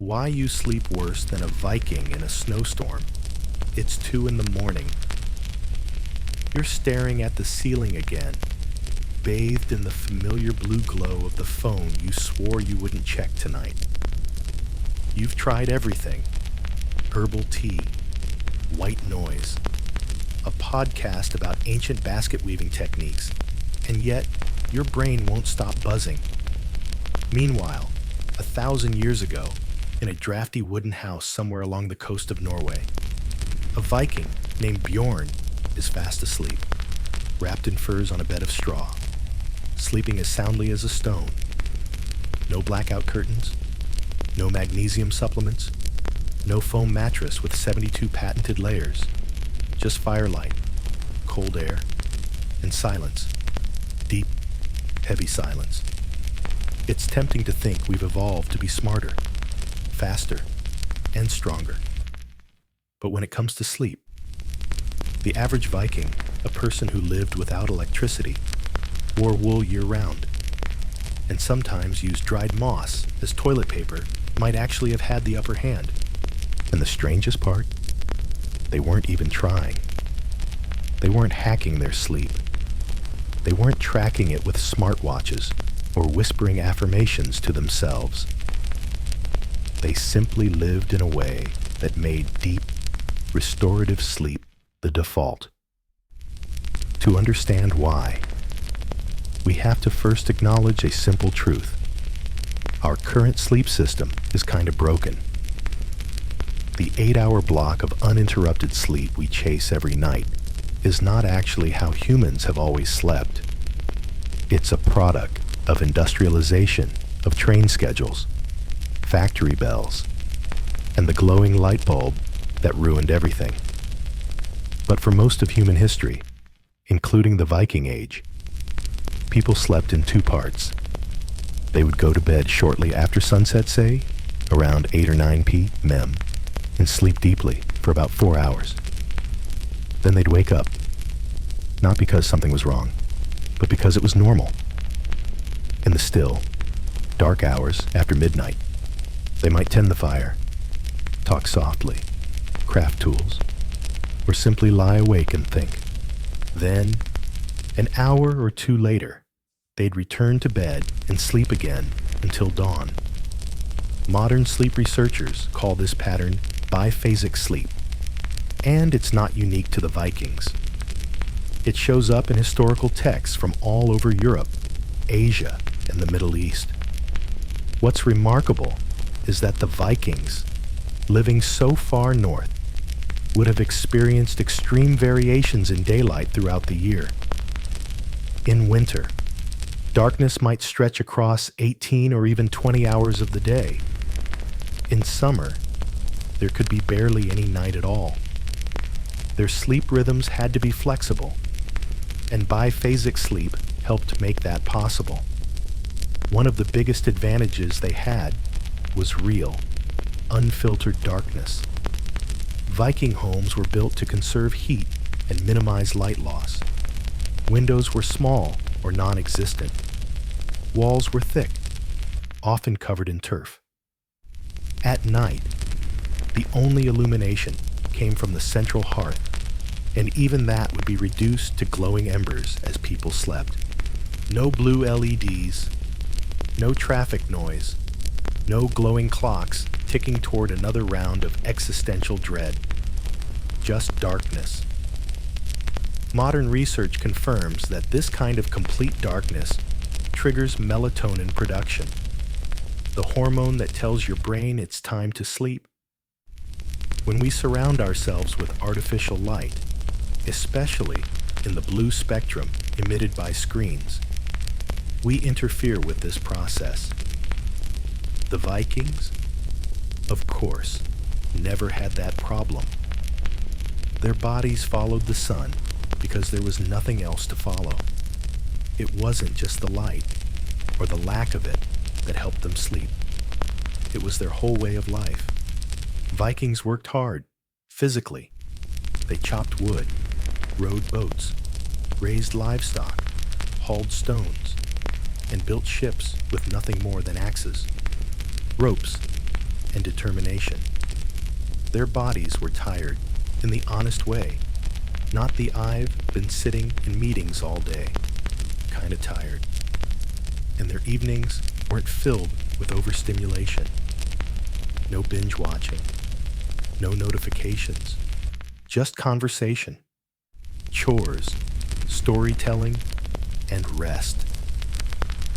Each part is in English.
why you sleep worse than a Viking in a snowstorm. It's 2 in the morning. You're staring at the ceiling again, bathed in the familiar blue glow of the phone you swore you wouldn't check tonight. You've tried everything: herbal tea, white noise, a podcast about ancient basket weaving techniques, and yet your brain won't stop buzzing. Meanwhile, 1,000 years ago, in a drafty wooden house somewhere along the coast of Norway, a Viking named Bjorn is fast asleep, wrapped in furs on a bed of straw, sleeping as soundly as a stone. No blackout curtains, no magnesium supplements, no foam mattress with 72 patented layers, just firelight, cold air, and silence. Deep, heavy silence. It's tempting to think we've evolved to be smarter, faster, and stronger. But when it comes to sleep, the average Viking, a person who lived without electricity, wore wool year-round, and sometimes used dried moss as toilet paper, might actually have had the upper hand. And the strangest part? They weren't even trying. They weren't hacking their sleep. They weren't tracking it with smartwatches or whispering affirmations to themselves. They simply lived in a way that made deep, restorative sleep the default. To understand why, we have to first acknowledge a simple truth. Our current sleep system is kind of broken. The 8-hour block of uninterrupted sleep we chase every night is not actually how humans have always slept. It's a product of industrialization, of train schedules, factory bells, and the glowing light bulb that ruined everything. But for most of human history, including the Viking Age, people slept in 2 parts. They would go to bed shortly after sunset, say, around 8 or 9 p.m., and sleep deeply for about 4 hours. Then they'd wake up, not because something was wrong, but because it was normal. In the still, dark hours after midnight, they might tend the fire, talk softly, craft tools, or simply lie awake and think. Then, an hour or 2 later, they'd return to bed and sleep again until dawn. Modern sleep researchers call this pattern biphasic sleep, and it's not unique to the Vikings. It shows up in historical texts from all over Europe, Asia, and the Middle East. What's remarkable is that the Vikings, living so far north, would have experienced extreme variations in daylight throughout the year. In winter, darkness might stretch across 18 or even 20 hours of the day. In summer, there could be barely any night at all. Their sleep rhythms had to be flexible, and biphasic sleep helped make that possible. One of the biggest advantages they had was real, unfiltered darkness. Viking homes were built to conserve heat and minimize light loss. Windows were small or non-existent. Walls were thick, often covered in turf. At night, the only illumination came from the central hearth, and even that would be reduced to glowing embers as people slept. No blue LEDs, no traffic noise, no glowing clocks ticking toward another round of existential dread. Just darkness. Modern research confirms that this kind of complete darkness triggers melatonin production, the hormone that tells your brain it's time to sleep. When we surround ourselves with artificial light, especially in the blue spectrum emitted by screens, we interfere with this process. The Vikings, of course, never had that problem. Their bodies followed the sun because there was nothing else to follow. It wasn't just the light, or the lack of it, that helped them sleep. It was their whole way of life. Vikings worked hard, physically. They chopped wood, rowed boats, raised livestock, hauled stones, and built ships with nothing more than axes, ropes, and determination. Their bodies were tired in the honest way, not the "I've been sitting in meetings all day" kind of tired. And their evenings weren't filled with overstimulation. No binge watching, no notifications, just conversation, chores, storytelling, and rest.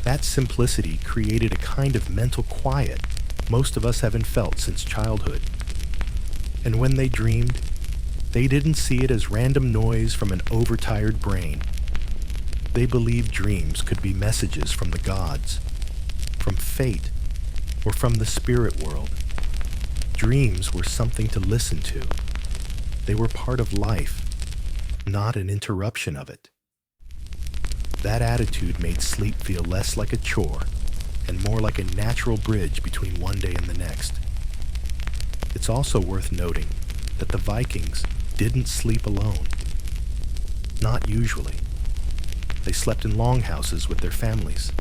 That simplicity created a kind of mental quiet most of us haven't felt since childhood. And when they dreamed, they didn't see it as random noise from an overtired brain. They believed dreams could be messages from the gods, from fate, or from the spirit world. Dreams were something to listen to. They were part of life, not an interruption of it. That attitude made sleep feel less like a chore and more like a natural bridge between one day and the next. It's also worth noting that the Vikings didn't sleep alone. Not usually. They slept in longhouses with their families,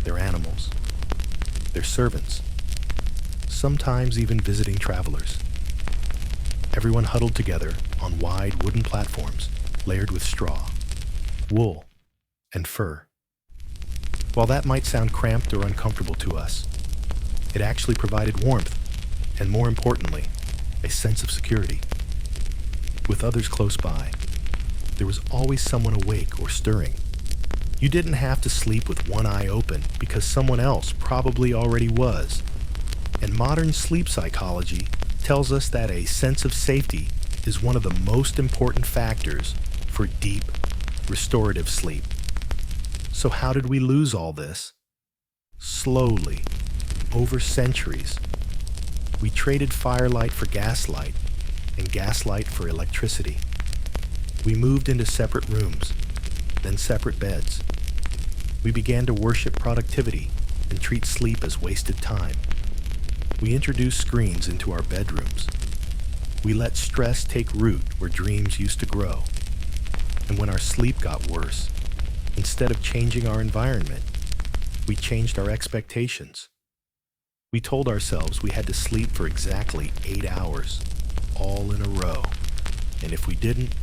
their animals, their servants, sometimes even visiting travelers. Everyone huddled together on wide wooden platforms layered with straw, wool, and fur. While that might sound cramped or uncomfortable to us, it actually provided warmth and, more importantly, a sense of security. With others close by, there was always someone awake or stirring. You didn't have to sleep with one eye open because someone else probably already was. And modern sleep psychology tells us that a sense of safety is one of the most important factors for deep, restorative sleep. So how did we lose all this? Slowly, over centuries. We traded firelight for gaslight, and gaslight for electricity. We moved into separate rooms, then separate beds. We began to worship productivity and treat sleep as wasted time. We introduced screens into our bedrooms. We let stress take root where dreams used to grow. And when our sleep got worse, instead of changing our environment, we changed our expectations. We told ourselves we had to sleep for exactly 8 hours, all in a row. And if we didn't,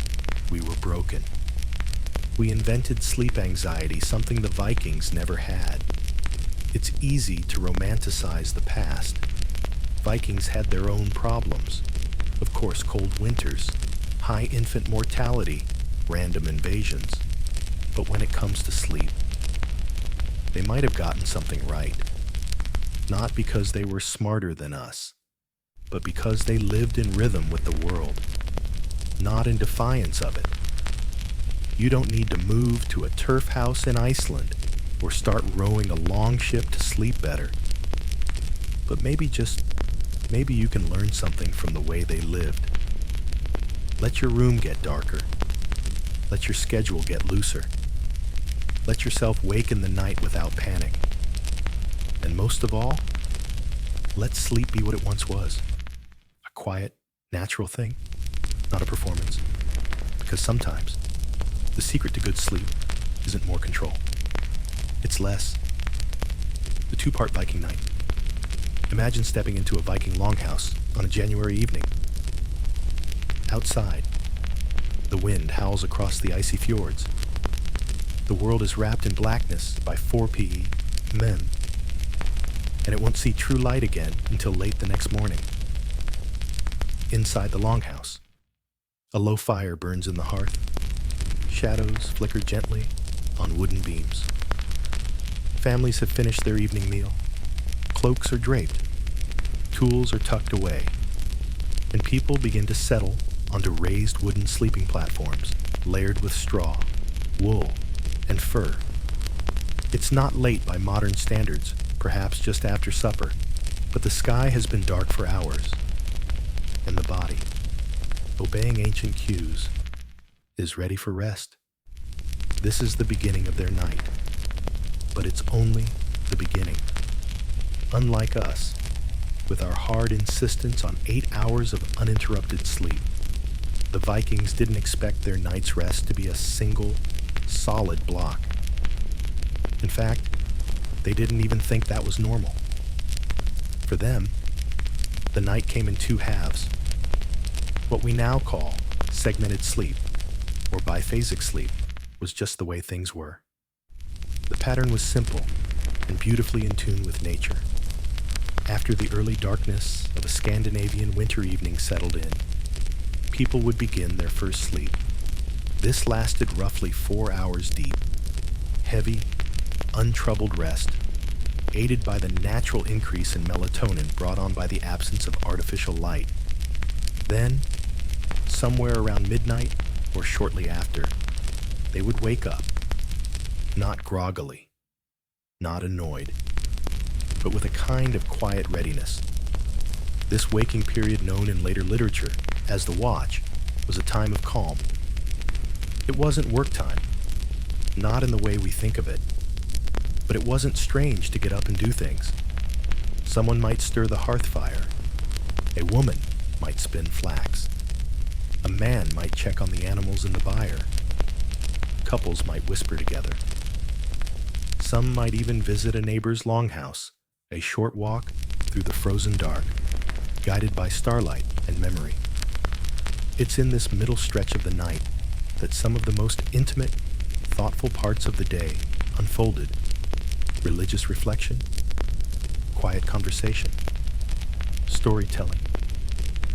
we were broken. We invented sleep anxiety, something the Vikings never had. It's easy to romanticize the past. Vikings had their own problems. Of course, cold winters, high infant mortality, random invasions. But when it comes to sleep, they might have gotten something right. Not because they were smarter than us, but because they lived in rhythm with the world, not in defiance of it. You don't need to move to a turf house in Iceland or start rowing a long ship to sleep better. But maybe you can learn something from the way they lived. Let your room get darker. Let your schedule get looser. Let yourself wake in the night without panic. And most of all, let sleep be what it once was. A quiet, natural thing, not a performance. Because sometimes, the secret to good sleep isn't more control. It's less. The two-part Viking night. Imagine stepping into a Viking longhouse on a January evening. Outside, the wind howls across the icy fjords. The world is wrapped in blackness by 4 p.m., and it won't see true light again until late the next morning. Inside the longhouse, a low fire burns in the hearth. Shadows flicker gently on wooden beams. Families have finished their evening meal. Cloaks are draped. Tools are tucked away. And people begin to settle onto raised wooden sleeping platforms layered with straw, wool, and fur. It's not late by modern standards, perhaps just after supper, but the sky has been dark for hours. And the body, obeying ancient cues, is ready for rest. This is the beginning of their night, but it's only the beginning. Unlike us, with our hard insistence on 8 hours of uninterrupted sleep, the Vikings didn't expect their night's rest to be a single, solid block. In fact, they didn't even think that was normal. For them, the night came in two halves. What we now call segmented sleep, or biphasic sleep, was just the way things were. The pattern was simple and beautifully in tune with nature. After the early darkness of a Scandinavian winter evening settled in, people would begin their first sleep. This lasted roughly 4 hours deep. Heavy, untroubled rest, aided by the natural increase in melatonin brought on by the absence of artificial light. Then, somewhere around midnight or shortly after, they would wake up, not groggily, not annoyed, but with a kind of quiet readiness. This waking period, known in later literature as the watch, was a time of calm. It wasn't work time, not in the way we think of it, but it wasn't strange to get up and do things. Someone might stir the hearth fire. A woman might spin flax. A man might check on the animals in the byre. Couples might whisper together. Some might even visit a neighbor's longhouse, a short walk through the frozen dark, guided by starlight and memory. It's in this middle stretch of the night that some of the most intimate, thoughtful parts of the day unfolded. Religious reflection, quiet conversation, storytelling,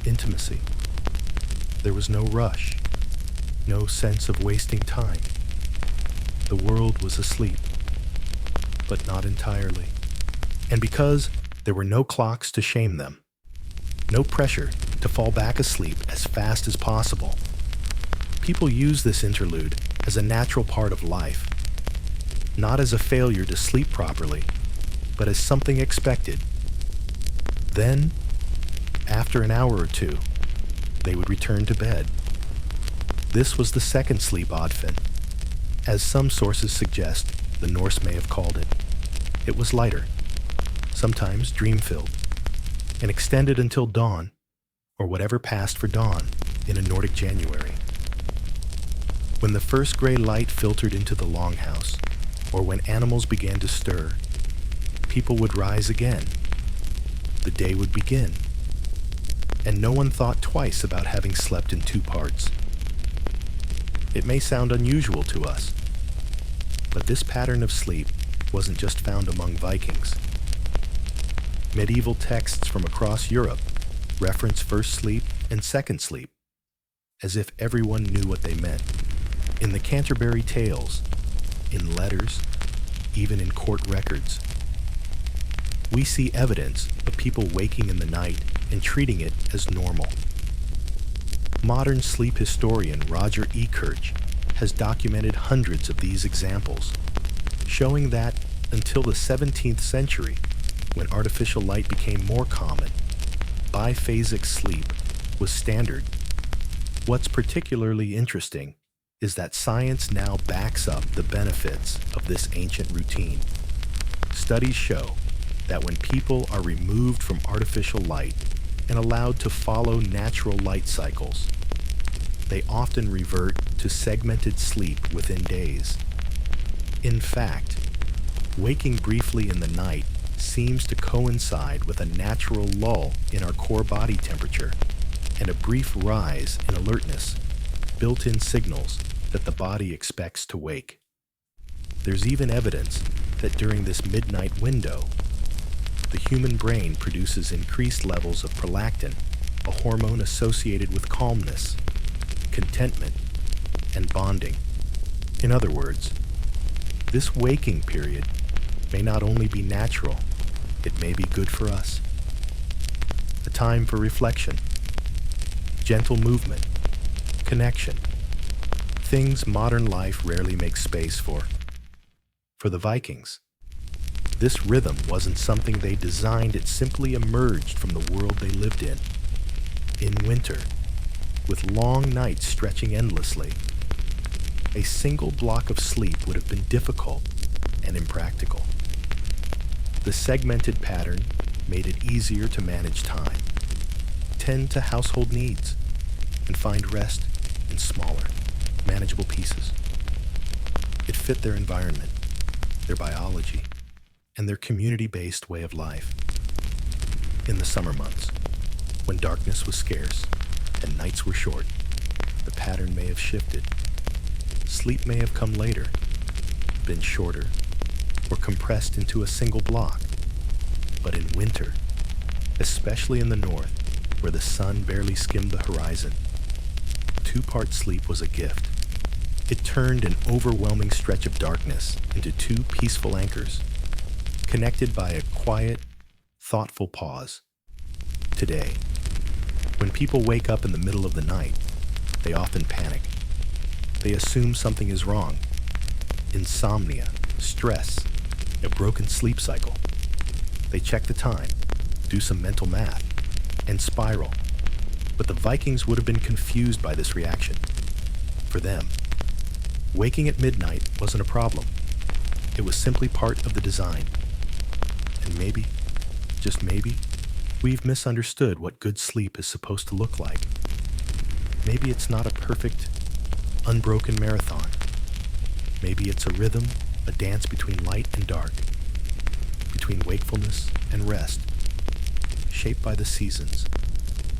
intimacy. There was no rush, no sense of wasting time. The world was asleep, but not entirely. And because there were no clocks to shame them, no pressure to fall back asleep as fast as possible, people use this interlude as a natural part of life, not as a failure to sleep properly, but as something expected. Then, after an hour or two, they would return to bed. This was the second sleep Odfin. As some sources suggest, the Norse may have called it. It was lighter, sometimes dream-filled, and extended until dawn, or whatever passed for dawn in a Nordic January. When the first gray light filtered into the longhouse, or when animals began to stir, people would rise again. The day would begin, and no one thought twice about having slept in two parts. It may sound unusual to us, but this pattern of sleep wasn't just found among Vikings. Medieval texts from across Europe reference first sleep and second sleep, as if everyone knew what they meant. In the Canterbury Tales, in letters, even in court records, we see evidence of people waking in the night and treating it as normal. Modern sleep historian Roger E. Kirch has documented hundreds of these examples, showing that until the 17th century, when artificial light became more common, biphasic sleep was standard. What's particularly interesting is that science now backs up the benefits of this ancient routine. Studies show that when people are removed from artificial light and allowed to follow natural light cycles, they often revert to segmented sleep within days. In fact, waking briefly in the night seems to coincide with a natural lull in our core body temperature and a brief rise in alertness, built-in signals that the body expects to wake. There's even evidence that during this midnight window, the human brain produces increased levels of prolactin, a hormone associated with calmness, contentment, and bonding. In other words, this waking period may not only be natural, it may be good for us. A time for reflection, gentle movement, connection, things modern life rarely makes space for. For the Vikings, this rhythm wasn't something they designed, it simply emerged from the world they lived in. In winter, with long nights stretching endlessly, a single block of sleep would have been difficult and impractical. The segmented pattern made it easier to manage time, tend to household needs, and find rest in smaller, manageable pieces. It fit their environment, their biology, and their community-based way of life. In the summer months, When darkness was scarce and nights were short, the pattern may have shifted. Sleep may have come later, been shorter, or compressed into a single block. But in winter, especially in the north, where the sun barely skimmed the horizon, two-part sleep was a gift. It turned an overwhelming stretch of darkness into two peaceful anchors, connected by a quiet, thoughtful pause. Today, when people wake up in the middle of the night, they often panic. They assume something is wrong. Insomnia, stress, a broken sleep cycle. They check the time, do some mental math, and spiral. But the Vikings would have been confused by this reaction. For them, waking at midnight wasn't a problem. It was simply part of the design. And maybe, just maybe, we've misunderstood what good sleep is supposed to look like. Maybe it's not a perfect, unbroken marathon. Maybe it's a rhythm, a dance between light and dark, between wakefulness and rest, shaped by the seasons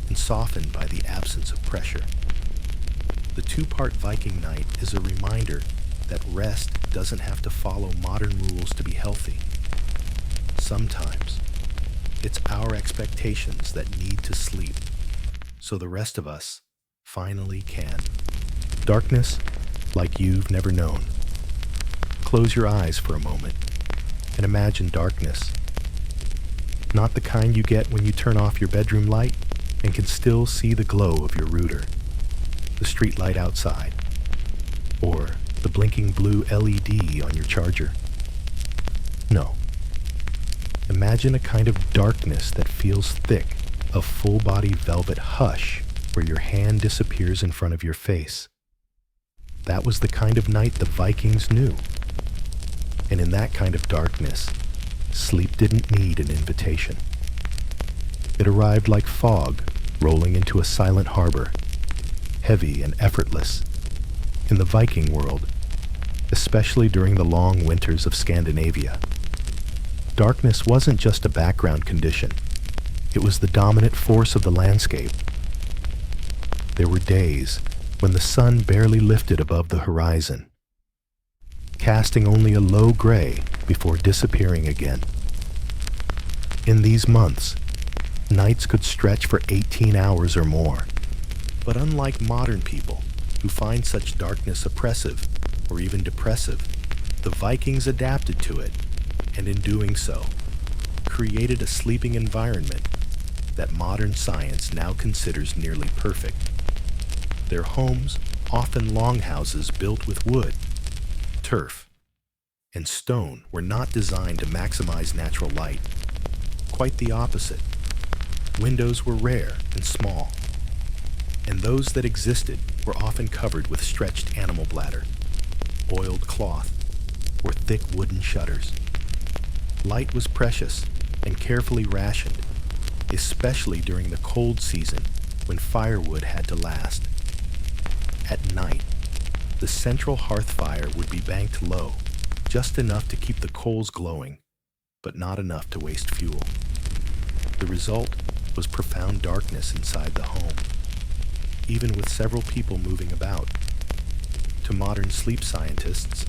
and softened by the absence of pressure. The two-part Viking night is a reminder that rest doesn't have to follow modern rules to be healthy. Sometimes, it's our expectations that need to sleep, so the rest of us finally can. Darkness like you've never known. Close your eyes for a moment and imagine darkness. Not the kind you get when you turn off your bedroom light and can still see the glow of your router, the street light outside, or the blinking blue LED on your charger. No. Imagine a kind of darkness that feels thick, a full-body velvet hush where your hand disappears in front of your face. That was the kind of night the Vikings knew. And in that kind of darkness, sleep didn't need an invitation. It arrived like fog rolling into a silent harbor, heavy and effortless. In the Viking world, especially during the long winters of Scandinavia, darkness wasn't just a background condition. It was the dominant force of the landscape. There were days when the sun barely lifted above the horizon, casting only a low gray before disappearing again. In these months, nights could stretch for 18 hours or more. But unlike modern people who find such darkness oppressive or even depressive, the Vikings adapted to it, and in doing so, created a sleeping environment that modern science now considers nearly perfect. Their homes, often longhouses built with wood, turf, and stone, were not designed to maximize natural light. Quite the opposite. Windows were rare and small, and those that existed were often covered with stretched animal bladder, oiled cloth, or thick wooden shutters. Light was precious and carefully rationed, especially during the cold season when firewood had to last. At night, the central hearth fire would be banked low, just enough to keep the coals glowing, but not enough to waste fuel. The result was profound darkness inside the home, even with several people moving about. To modern sleep scientists,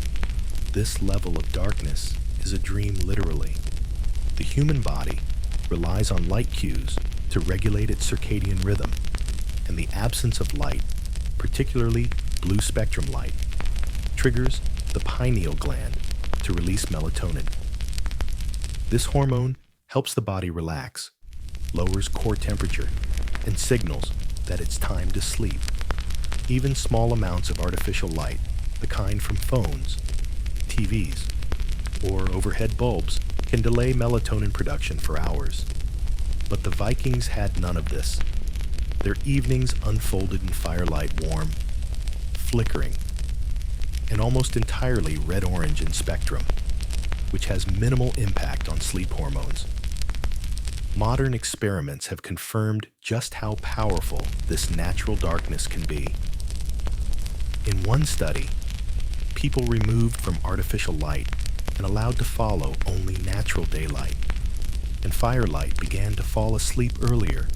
this level of darkness is a dream literally. The human body relies on light cues to regulate its circadian rhythm, and the absence of light, particularly blue spectrum light, triggers the pineal gland to release melatonin. This hormone helps the body relax, lowers core temperature, and signals that it's time to sleep. Even small amounts of artificial light, the kind from phones, TVs, or overhead bulbs, can delay melatonin production for hours. But the Vikings had none of this. Their evenings unfolded in firelight, warm, flickering, and almost entirely red-orange in spectrum, which has minimal impact on sleep hormones. Modern experiments have confirmed just how powerful this natural darkness can be. In one study, people removed from artificial light and allowed to follow only natural daylight, and firelight began to fall asleep earlier.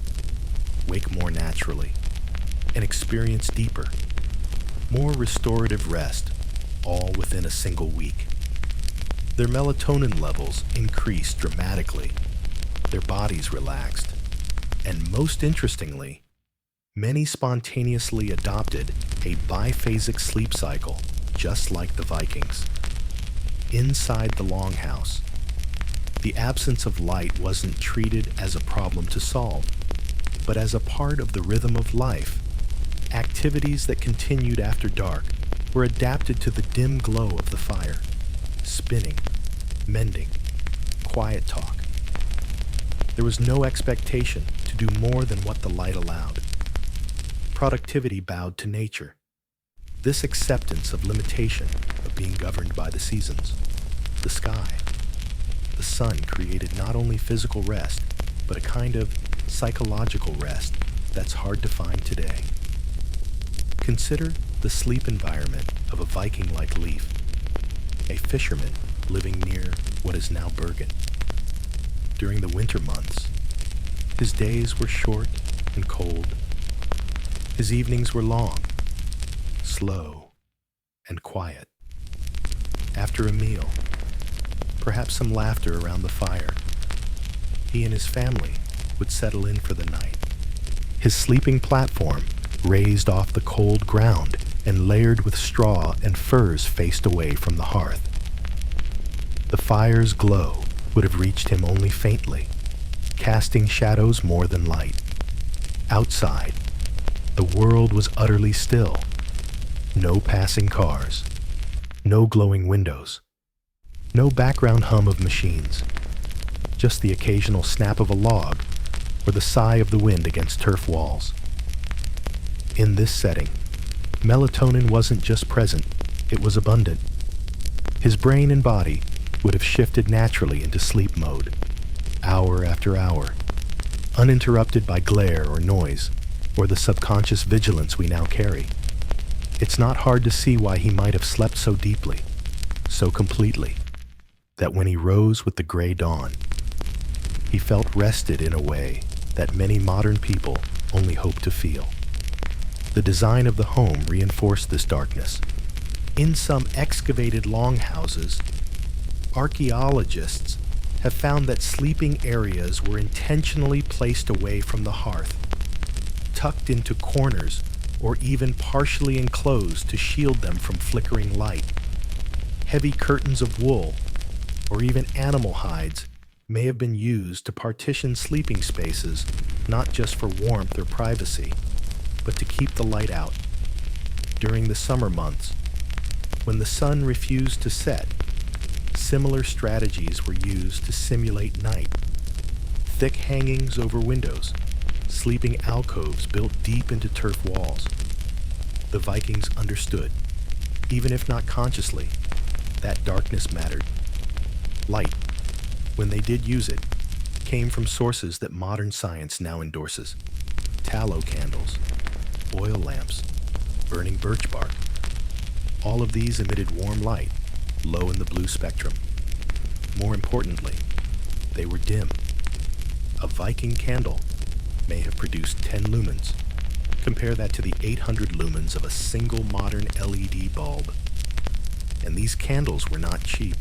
wake more naturally and experience deeper, more restorative rest, all within a single week. Their melatonin levels increased dramatically, their bodies relaxed, and most interestingly, many spontaneously adopted a biphasic sleep cycle, just like the Vikings. Inside the longhouse, the absence of light wasn't treated as a problem to solve, but as a part of the rhythm of life. Activities that continued after dark were adapted to the dim glow of the fire: spinning, mending, quiet talk. There was no expectation to do more than what the light allowed. Productivity bowed to nature. This acceptance of limitation, of being governed by the seasons, the sky, the sun created not only physical rest, but a kind of psychological rest that's hard to find today. Consider the sleep environment of a Viking like Leif, a fisherman living near what is now Bergen. During the winter months, his days were short and cold. His evenings were long, slow, and quiet. After a meal, perhaps some laughter around the fire, he and his family would settle in for the night. His sleeping platform, raised off the cold ground and layered with straw and furs, faced away from the hearth. The fire's glow would have reached him only faintly, casting shadows more than light. Outside, the world was utterly still. No passing cars, no glowing windows, no background hum of machines, just the occasional snap of a log or the sigh of the wind against turf walls. In this setting, melatonin wasn't just present, it was abundant. His brain and body would have shifted naturally into sleep mode, hour after hour, uninterrupted by glare or noise, or the subconscious vigilance we now carry. It's not hard to see why he might have slept so deeply, so completely, that when he rose with the gray dawn, he felt rested in a way that many modern people only hope to feel. The design of the home reinforced this darkness. In some excavated longhouses, archaeologists have found that sleeping areas were intentionally placed away from the hearth, tucked into corners or even partially enclosed to shield them from flickering light. Heavy curtains of wool or even animal hides may have been used to partition sleeping spaces, not just for warmth or privacy, but to keep the light out. During the summer months, when the sun refused to set, similar strategies were used to simulate night. Thick hangings over windows, sleeping alcoves built deep into turf walls. The Vikings understood, even if not consciously, that darkness mattered. Light, when they did use it, came from sources that modern science now endorses: tallow candles, oil lamps, burning birch bark. All of these emitted warm light, low in the blue spectrum. More importantly, they were dim. A Viking candle may have produced 10 lumens. Compare that to the 800 lumens of a single modern LED bulb. And these candles were not cheap.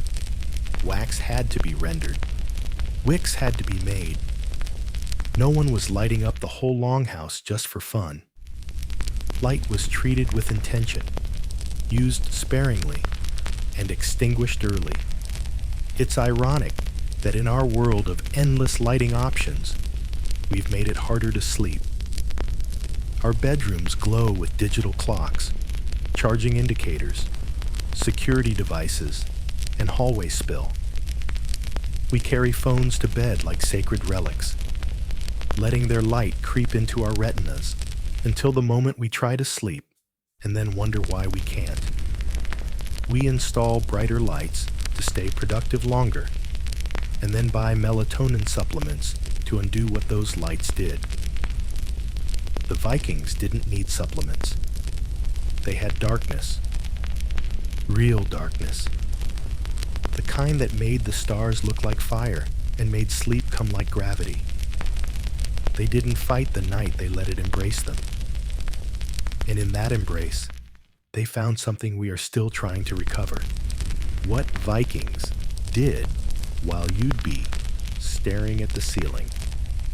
Wax had to be rendered. Wicks had to be made. No one was lighting up the whole longhouse just for fun. Light was treated with intention, used sparingly, and extinguished early. It's ironic that in our world of endless lighting options, we've made it harder to sleep. Our bedrooms glow with digital clocks, charging indicators, security devices, and hallway spill. We carry phones to bed like sacred relics, letting their light creep into our retinas until the moment we try to sleep and then wonder why we can't. We install brighter lights to stay productive longer, and then buy melatonin supplements to undo what those lights did. The Vikings didn't need supplements. They had darkness. Real darkness. The kind that made the stars look like fire and made sleep come like gravity. They didn't fight the night, they let it embrace them. And in that embrace, they found something we are still trying to recover. What Vikings did while you'd be staring at the ceiling.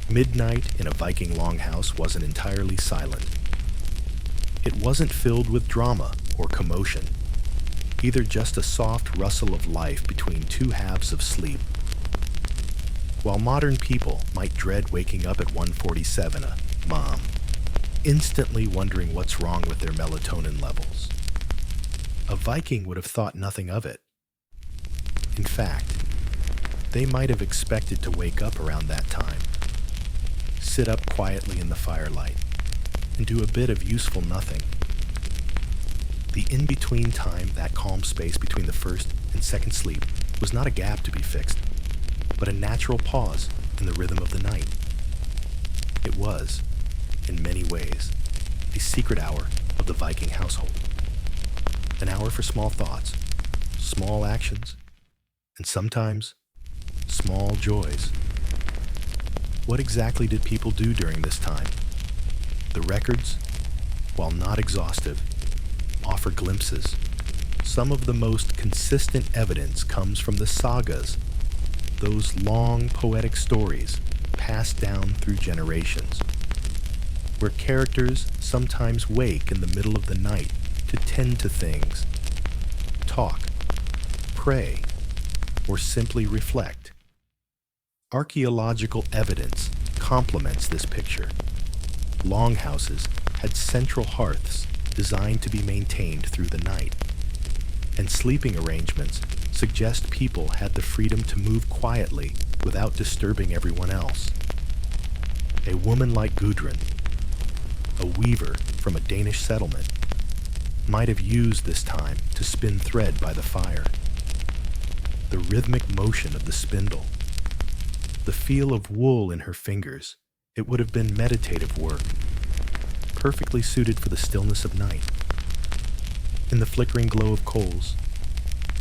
Midnight in a Viking longhouse wasn't entirely silent. It wasn't filled with drama or commotion, either just a soft rustle of life between two halves of sleep. While modern people might dread waking up at 1:47, a mom, instantly wondering what's wrong with their melatonin levels, a Viking would have thought nothing of it. In fact, they might have expected to wake up around that time, sit up quietly in the firelight, and do a bit of useful nothing. The in-between time, that calm space between the first and second sleep, was not a gap to be fixed, but a natural pause in the rhythm of the night. It was, in many ways, a secret hour of the Viking household. An hour for small thoughts, small actions, and sometimes small joys. What exactly did people do during this time? The records, while not exhaustive, offer glimpses. Some of the most consistent evidence comes from the sagas, those long poetic stories passed down through generations, where characters sometimes wake in the middle of the night to tend to things, talk, pray, or simply reflect. Archaeological evidence complements this picture. Longhouses had central hearths designed to be maintained through the night, and sleeping arrangements suggest people had the freedom to move quietly without disturbing everyone else. A woman like Gudrun, a weaver from a Danish settlement, might have used this time to spin thread by the fire. The rhythmic motion of the spindle, the feel of wool in her fingers, it would have been meditative work, perfectly suited for the stillness of night. In the flickering glow of coals,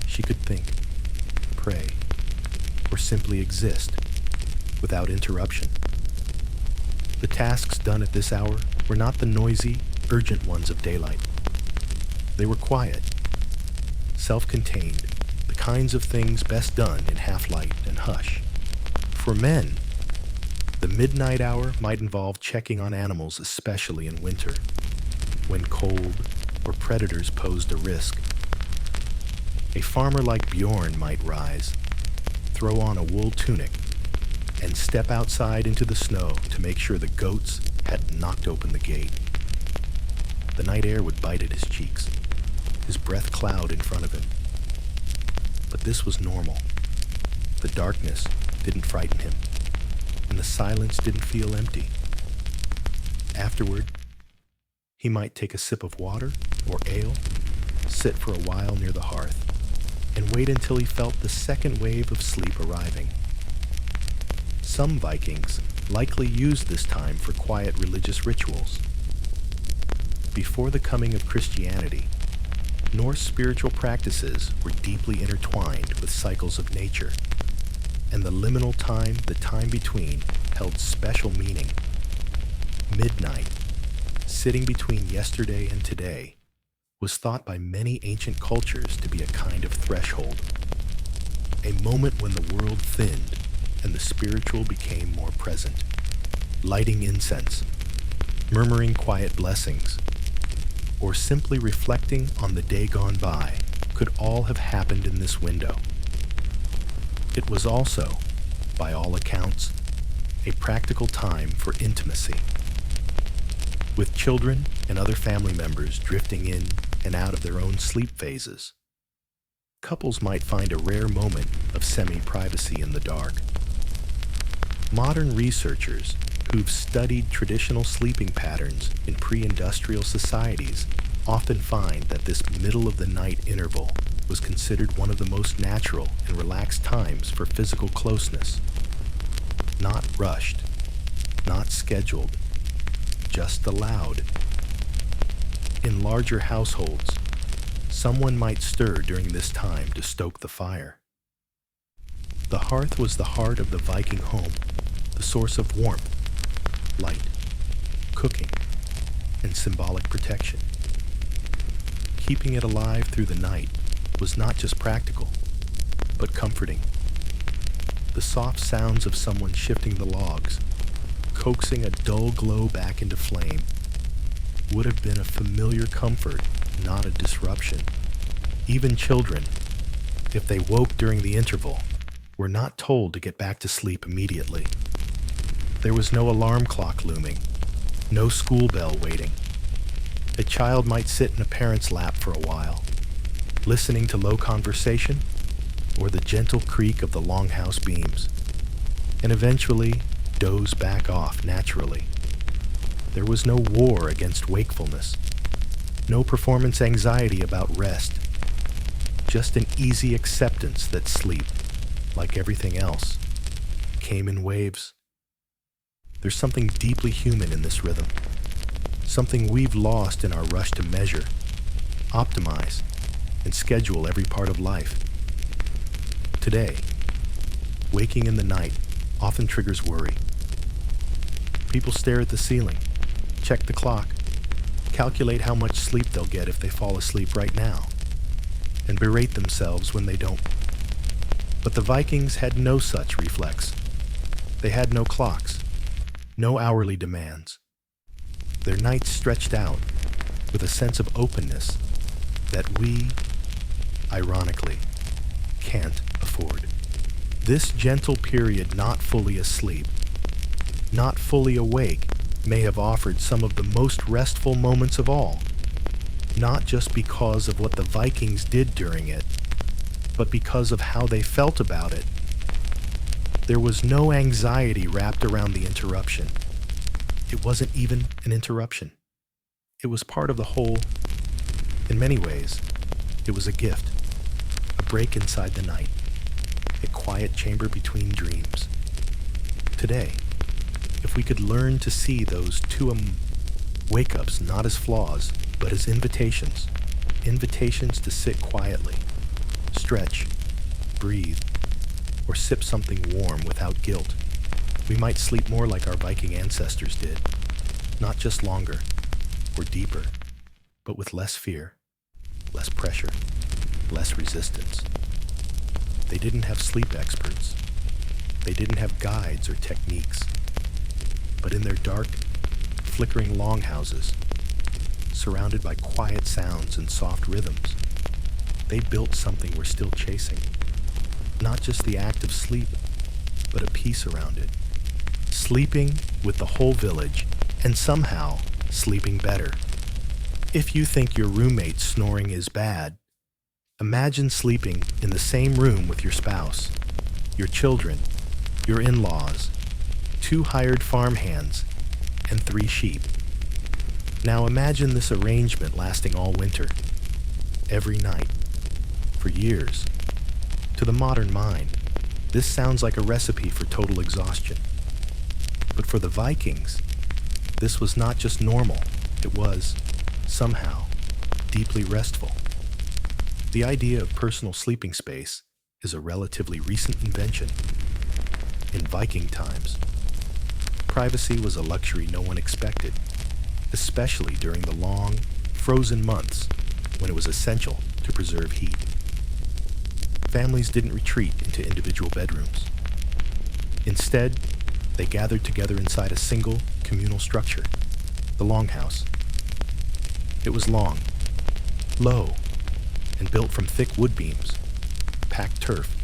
she could think, pray, or simply exist without interruption. The tasks done at this hour were not the noisy, urgent ones of daylight. They were quiet, self-contained, the kinds of things best done in half-light and hush. For men, the midnight hour might involve checking on animals, especially in winter, when cold or predators posed a risk. A farmer like Bjorn might rise, throw on a wool tunic, and step outside into the snow to make sure the goats hadn't knocked open the gate. The night air would bite at his cheeks, his breath cloud in front of him. But this was normal. The darkness didn't frighten him, and the silence didn't feel empty. Afterward, he might take a sip of water or ale, sit for a while near the hearth, and wait until he felt the second wave of sleep arriving. Some Vikings likely used this time for quiet religious rituals. Before the coming of Christianity, Norse spiritual practices were deeply intertwined with cycles of nature, and the liminal time, the time between, held special meaning. Midnight, sitting between yesterday and today, was thought by many ancient cultures to be a kind of threshold, a moment when the world thinned and the spiritual became more present. Lighting incense, murmuring quiet blessings, or simply reflecting on the day gone by could all have happened in this window. It was also, by all accounts, a practical time for intimacy, with children and other family members drifting in and out of their own sleep phases. Couples might find a rare moment of semi-privacy in the dark. Modern researchers who've studied traditional sleeping patterns in pre-industrial societies often find that this middle-of-the-night interval was considered one of the most natural and relaxed times for physical closeness. Not rushed, not scheduled, just allowed. In larger households, someone might stir during this time to stoke the fire. The hearth was the heart of the Viking home, the source of warmth, light, cooking, and symbolic protection. Keeping it alive through the night was not just practical, but comforting. The soft sounds of someone shifting the logs, coaxing a dull glow back into flame, would have been a familiar comfort, not a disruption. Even children, if they woke during the interval, were not told to get back to sleep immediately. There was no alarm clock looming, no school bell waiting. A child might sit in a parent's lap for a while, listening to low conversation or the gentle creak of the longhouse beams, and eventually doze back off naturally. There was no war against wakefulness, no performance anxiety about rest, just an easy acceptance that sleep, like everything else, came in waves. There's something deeply human in this rhythm, something we've lost in our rush to measure, optimize, and schedule every part of life. Today, waking in the night often triggers worry. People stare at the ceiling, check the clock, calculate how much sleep they'll get if they fall asleep right now, and berate themselves when they don't. But the Vikings had no such reflex. They had no clocks, no hourly demands. Their nights stretched out with a sense of openness that we, ironically, can't afford. This gentle period, not fully asleep, not fully awake, may have offered some of the most restful moments of all, not just because of what the Vikings did during it, but because of how they felt about it. There was no anxiety wrapped around the interruption. It wasn't even an interruption. It was part of the whole. In many ways, it was a gift, a break inside the night, a quiet chamber between dreams. Today, if we could learn to see those two wake-ups not as flaws, but as invitations to sit quietly, stretch, breathe, or sip something warm without guilt, we might sleep more like our Viking ancestors did, not just longer or deeper, but with less fear, less pressure, less resistance. They didn't have sleep experts. They didn't have guides or techniques. But in their dark, flickering longhouses, surrounded by quiet sounds and soft rhythms, they built something we're still chasing. Not just the act of sleep, but a peace around it. Sleeping with the whole village, and somehow sleeping better. If you think your roommate's snoring is bad, imagine sleeping in the same room with your spouse, your children, your in-laws, 2 hired farmhands, and 3 sheep. Now imagine this arrangement lasting all winter, every night, for years. To the modern mind, this sounds like a recipe for total exhaustion. But for the Vikings, this was not just normal, it was, somehow, deeply restful. The idea of personal sleeping space is a relatively recent invention. In Viking times, privacy was a luxury no one expected, especially during the long, frozen months when it was essential to preserve heat. Families didn't retreat into individual bedrooms. Instead, they gathered together inside a single, communal structure, the longhouse. It was long, low, and built from thick wood beams, packed turf,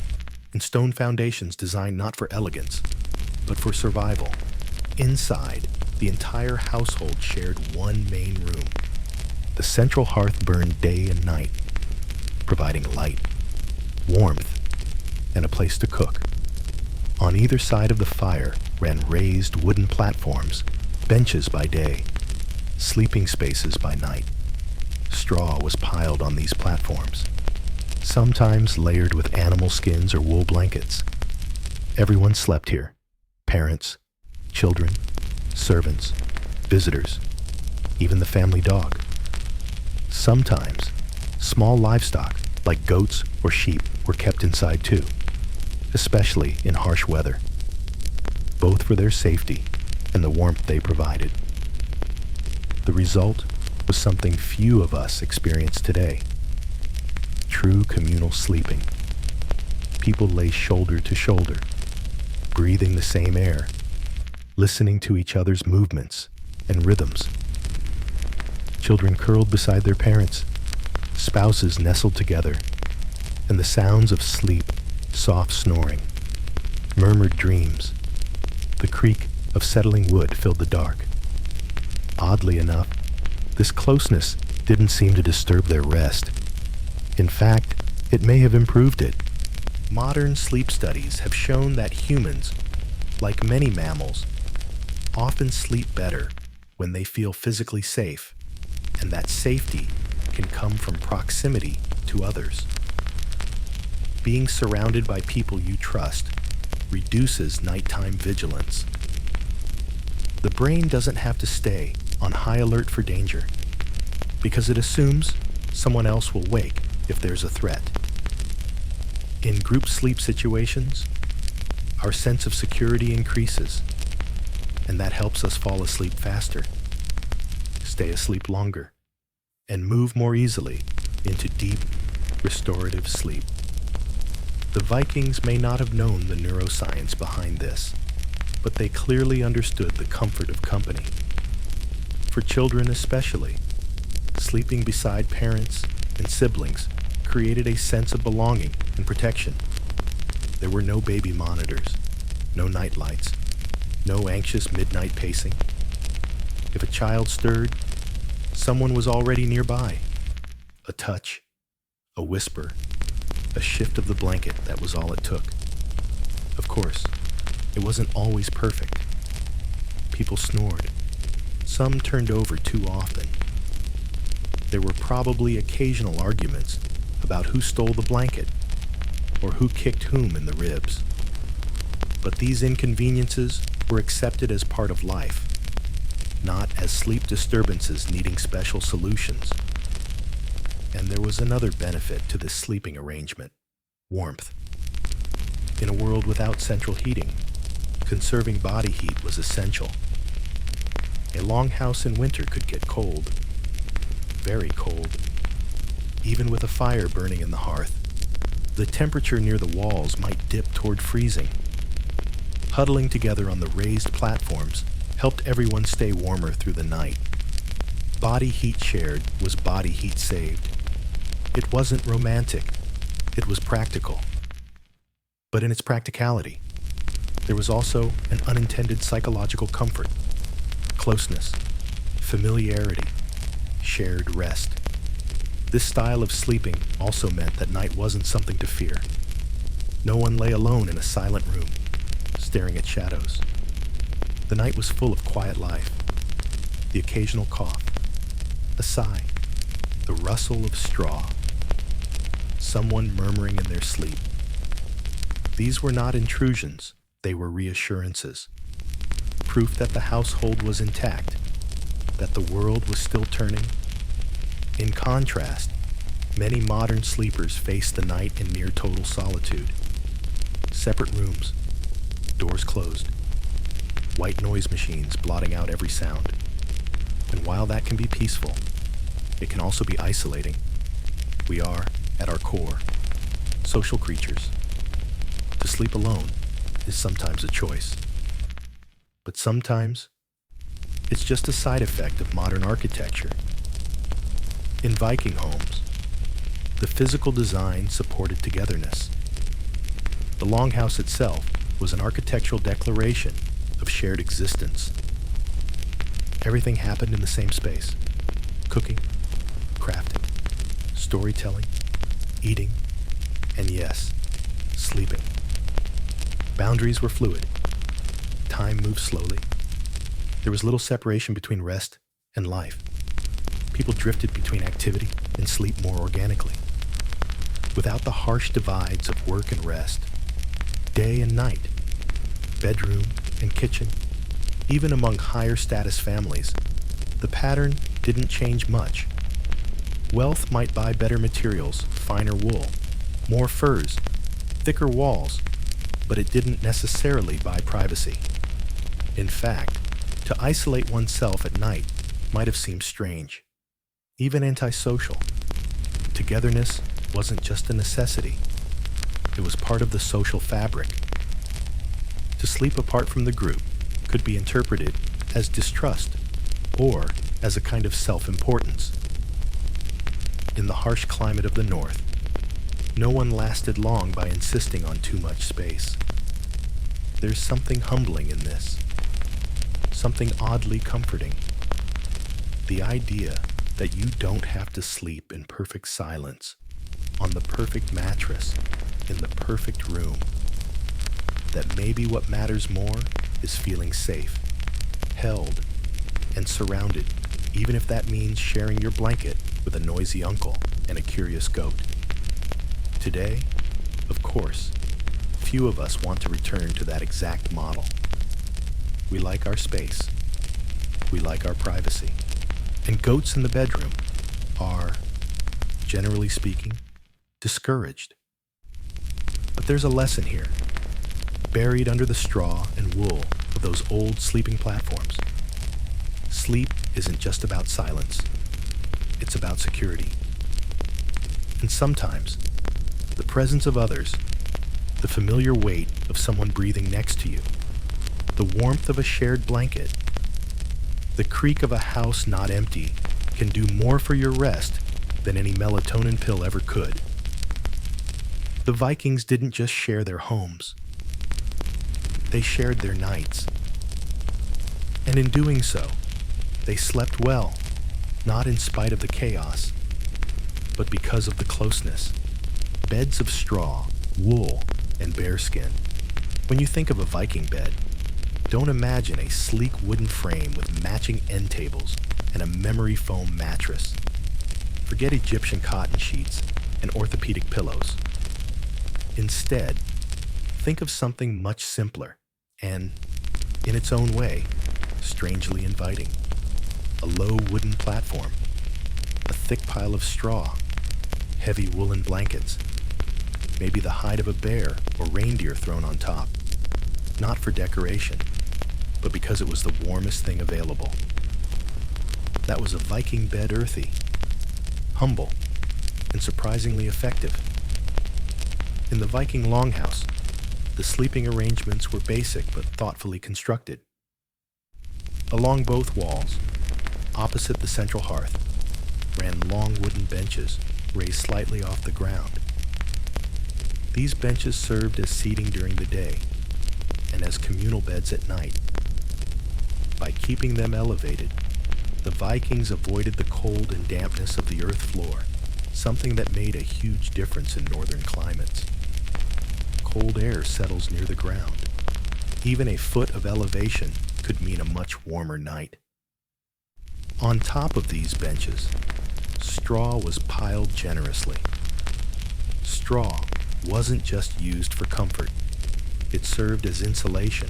and stone foundations designed not for elegance, but for survival. Inside, the entire household shared one main room. The central hearth burned day and night, providing light, warmth, and a place to cook. On either side of the fire ran raised wooden platforms, benches by day, sleeping spaces by night. Straw was piled on these platforms, sometimes layered with animal skins or wool blankets. Everyone slept here: parents, children, servants, visitors, even the family dog. Sometimes, small livestock, like goats or sheep, were kept inside too, especially in harsh weather, both for their safety and the warmth they provided. The result was something few of us experience today. True communal sleeping. People lay shoulder to shoulder, breathing the same air, listening to each other's movements and rhythms. Children curled beside their parents, spouses nestled together, and the sounds of sleep, soft snoring, murmured dreams, the creak of settling wood filled the dark. Oddly enough, this closeness didn't seem to disturb their rest. In fact, it may have improved it. Modern sleep studies have shown that humans, like many mammals, often sleep better when they feel physically safe, and that safety can come from proximity to others. Being surrounded by people you trust reduces nighttime vigilance. The brain doesn't have to stay on high alert for danger because it assumes someone else will wake if there's a threat. In group sleep situations, our sense of security increases, and that helps us fall asleep faster, stay asleep longer, and move more easily into deep, restorative sleep. The Vikings may not have known the neuroscience behind this, but they clearly understood the comfort of company. For children especially, sleeping beside parents and siblings created a sense of belonging and protection. There were no baby monitors, no night lights, no anxious midnight pacing. If a child stirred, someone was already nearby. A touch, a whisper, a shift of the blanket, that was all it took. Of course, it wasn't always perfect. People snored. Some turned over too often. There were probably occasional arguments about who stole the blanket or who kicked whom in the ribs. But these inconveniences were accepted as part of life, not as sleep disturbances needing special solutions. And there was another benefit to this sleeping arrangement: warmth. In a world without central heating, conserving body heat was essential. A longhouse in winter could get cold, very cold. Even with a fire burning in the hearth, the temperature near the walls might dip toward freezing. Huddling together on the raised platforms helped everyone stay warmer through the night. Body heat shared was body heat saved. It wasn't romantic, it was practical. But in its practicality, there was also an unintended psychological comfort: closeness, familiarity, shared rest. This style of sleeping also meant that night wasn't something to fear. No one lay alone in a silent room, staring at shadows. The night was full of quiet life: the occasional cough, a sigh, the rustle of straw, someone murmuring in their sleep. These were not intrusions, they were reassurances. Proof that the household was intact, that the world was still turning. In contrast, many modern sleepers face the night in near total solitude. Separate rooms, doors closed, white noise machines blotting out every sound. And while that can be peaceful, it can also be isolating. We are, at our core, social creatures. To sleep alone is sometimes a choice. But sometimes, it's just a side effect of modern architecture. In Viking homes, the physical design supported togetherness. The longhouse itself was an architectural declaration of shared existence. Everything happened in the same space: cooking, crafting, storytelling, eating, and yes, sleeping. Boundaries were fluid. Time moved slowly. There was little separation between rest and life. People drifted between activity and sleep more organically. Without the harsh divides of work and rest, day and night, bedroom and kitchen, even among higher status families, the pattern didn't change much. Wealth might buy better materials, finer wool, more furs, thicker walls, but it didn't necessarily buy privacy. In fact, To isolate oneself at night might have seemed strange, even antisocial. Togetherness wasn't just a necessity, it was part of the social fabric. To sleep apart from the group could be interpreted as distrust or as a kind of self-importance. In the harsh climate of the North, no one lasted long by insisting on too much space. There's something humbling in this, something oddly comforting. The idea that you don't have to sleep in perfect silence, on the perfect mattress, in the perfect room. That maybe what matters more is feeling safe, held, and surrounded, even if that means sharing your blanket with a noisy uncle and a curious goat. Today, of course, few of us want to return to that exact model. We like our space. We like our privacy. And goats in the bedroom are, generally speaking, discouraged. But there's a lesson here, buried under the straw and wool of those old sleeping platforms. Sleep isn't just about silence. It's about security. And sometimes, the presence of others, the familiar weight of someone breathing next to you, the warmth of a shared blanket, the creak of a house not empty can do more for your rest than any melatonin pill ever could. The Vikings didn't just share their homes. They shared their nights. And in doing so, they slept well, not in spite of the chaos, but because of the closeness. Beds of straw, wool, and bearskin. When you think of a Viking bed, don't imagine a sleek wooden frame with matching end tables and a memory foam mattress. Forget Egyptian cotton sheets and orthopedic pillows. Instead, think of something much simpler and, in its own way, strangely inviting. A low wooden platform, a thick pile of straw, heavy woolen blankets, maybe the hide of a bear or reindeer thrown on top, not for decoration, but because it was the warmest thing available. That was a Viking bed, earthy, humble, and surprisingly effective. In the Viking longhouse, the sleeping arrangements were basic but thoughtfully constructed. Along both walls, opposite the central hearth, ran long wooden benches raised slightly off the ground. These benches served as seating during the day and as communal beds at night. By keeping them elevated, the Vikings avoided the cold and dampness of the earth floor, something that made a huge difference in northern climates. Cold air settles near the ground. Even a foot of elevation could mean a much warmer night. On top of these benches, straw was piled generously. Straw wasn't just used for comfort. It served as insulation.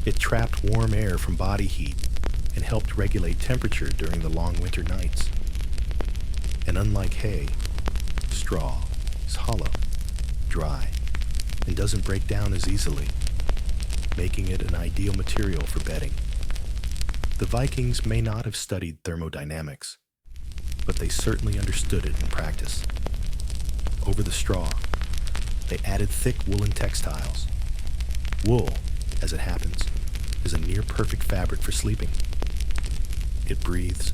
It trapped warm air from body heat and helped regulate temperature during the long winter nights. And unlike hay, straw is hollow, dry, and doesn't break down as easily, making it an ideal material for bedding. The Vikings may not have studied thermodynamics, but they certainly understood it in practice. Over the straw, they added thick woolen textiles. Wool, as it happens, is a near-perfect fabric for sleeping. It breathes.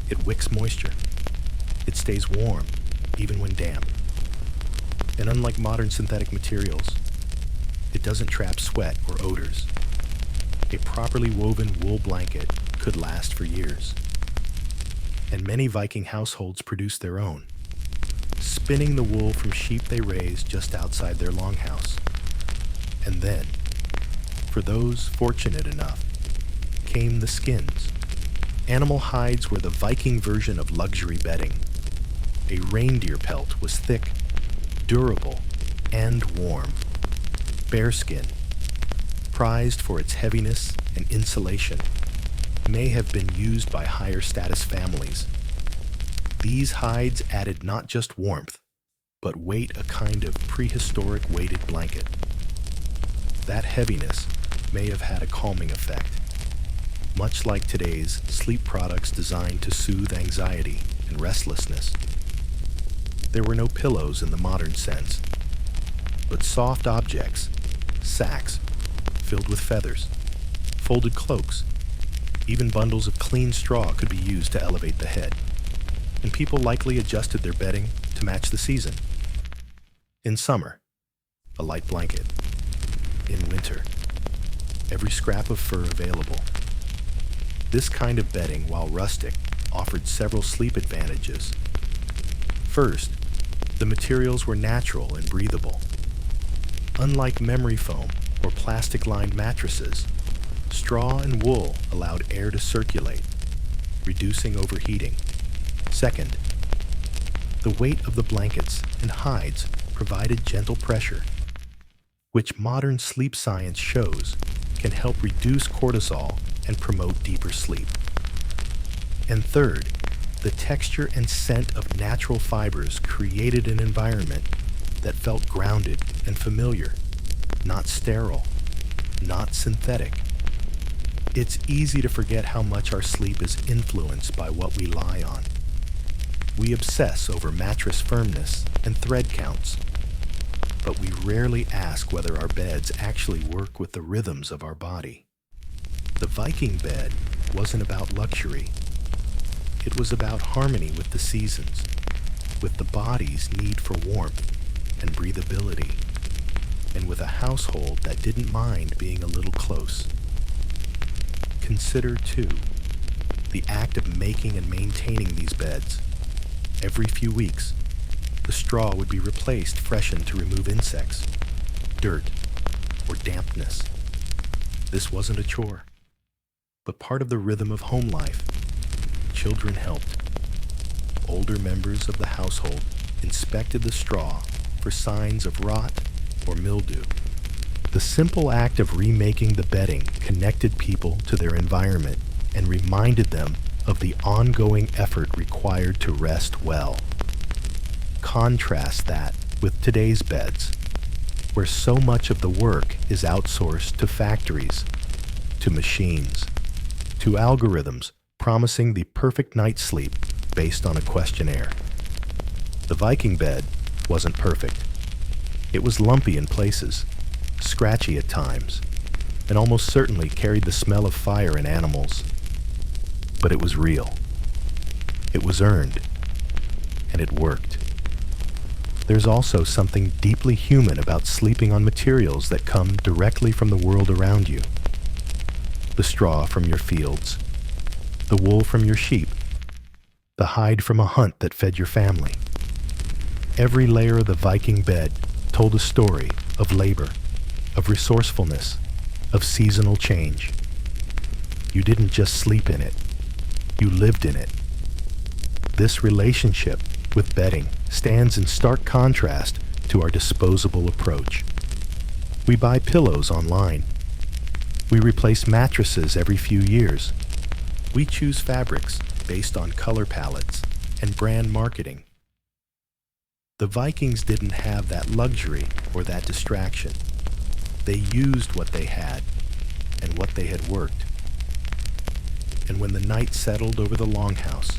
It wicks moisture. It stays warm, even when damp. And unlike modern synthetic materials, it doesn't trap sweat or odors. A properly woven wool blanket could last for years. And many Viking households produced their own, spinning the wool from sheep they raised just outside their longhouse. And then, for those fortunate enough, came the skins. Animal hides were the Viking version of luxury bedding. A reindeer pelt was thick, durable, and warm. Bearskin, prized for its heaviness and insulation, may have been used by higher status families. These hides added not just warmth, but weight, a kind of prehistoric weighted blanket. That heaviness may have had a calming effect, much like today's sleep products designed to soothe anxiety and restlessness. There were no pillows in the modern sense, but soft objects, sacks filled with feathers, folded cloaks, even bundles of clean straw could be used to elevate the head, and people likely adjusted their bedding to match the season. In summer, a light blanket. In winter, every scrap of fur available. This kind of bedding, while rustic, offered several sleep advantages. First, the materials were natural and breathable. Unlike memory foam or plastic-lined mattresses, straw and wool allowed air to circulate, reducing overheating. Second, the weight of the blankets and hides provided gentle pressure, which modern sleep science shows can help reduce cortisol and promote deeper sleep. And third, the texture and scent of natural fibers created an environment that felt grounded and familiar, not sterile, not synthetic. It's easy to forget how much our sleep is influenced by what we lie on. We obsess over mattress firmness and thread counts, but we rarely ask whether our beds actually work with the rhythms of our body. The Viking bed wasn't about luxury. It was about harmony with the seasons, with the body's need for warmth and breathability, and with a household that didn't mind being a little close. Consider, too, the act of making and maintaining these beds. Every few weeks, the straw would be replaced, freshened to remove insects, dirt, or dampness. This wasn't a chore, but part of the rhythm of home life. Children helped. Older members of the household inspected the straw for signs of rot or mildew. The simple act of remaking the bedding connected people to their environment and reminded them of the ongoing effort required to rest well. Contrast that with today's beds, where so much of the work is outsourced to factories, to machines, to algorithms promising the perfect night's sleep based on a questionnaire. The Viking bed wasn't perfect. It was lumpy in places, scratchy at times, and almost certainly carried the smell of fire and animals. But it was real. It was earned, and it worked. There's also something deeply human about sleeping on materials that come directly from the world around you. The straw from your fields, the wool from your sheep, the hide from a hunt that fed your family. Every layer of the Viking bed told a story of labor, of resourcefulness, of seasonal change. You didn't just sleep in it, you lived in it. This relationship with bedding stands in stark contrast to our disposable approach. We buy pillows online. We replace mattresses every few years. We choose fabrics based on color palettes and brand marketing. The Vikings didn't have that luxury or that distraction. They used what they had and what they had worked. And when the night settled over the longhouse,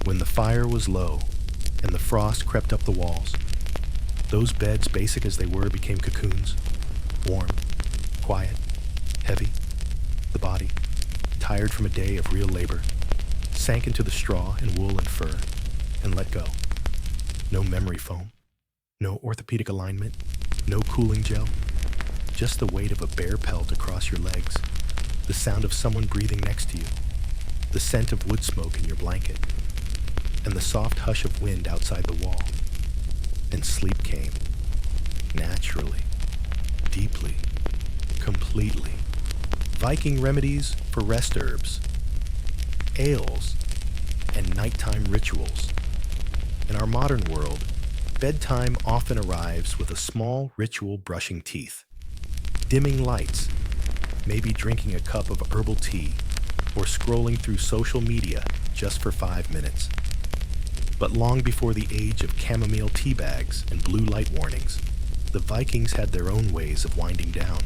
when the fire was low and the frost crept up the walls, those beds, basic as they were, became cocoons, warm, quiet, heavy. The body, tired from a day of real labor, sank into the straw and wool and fur and let go. No memory foam, no orthopedic alignment, no cooling gel, just the weight of a bare pelt across your legs, the sound of someone breathing next to you, the scent of wood smoke in your blanket, and the soft hush of wind outside the wall. And sleep came, naturally, deeply, completely. Viking remedies for rest herbs, ales, and nighttime rituals. In our modern world, bedtime often arrives with a small ritual: brushing teeth, dimming lights, maybe drinking a cup of herbal tea, or scrolling through social media just for 5 minutes. But long before the age of chamomile tea bags and blue light warnings, the Vikings had their own ways of winding down.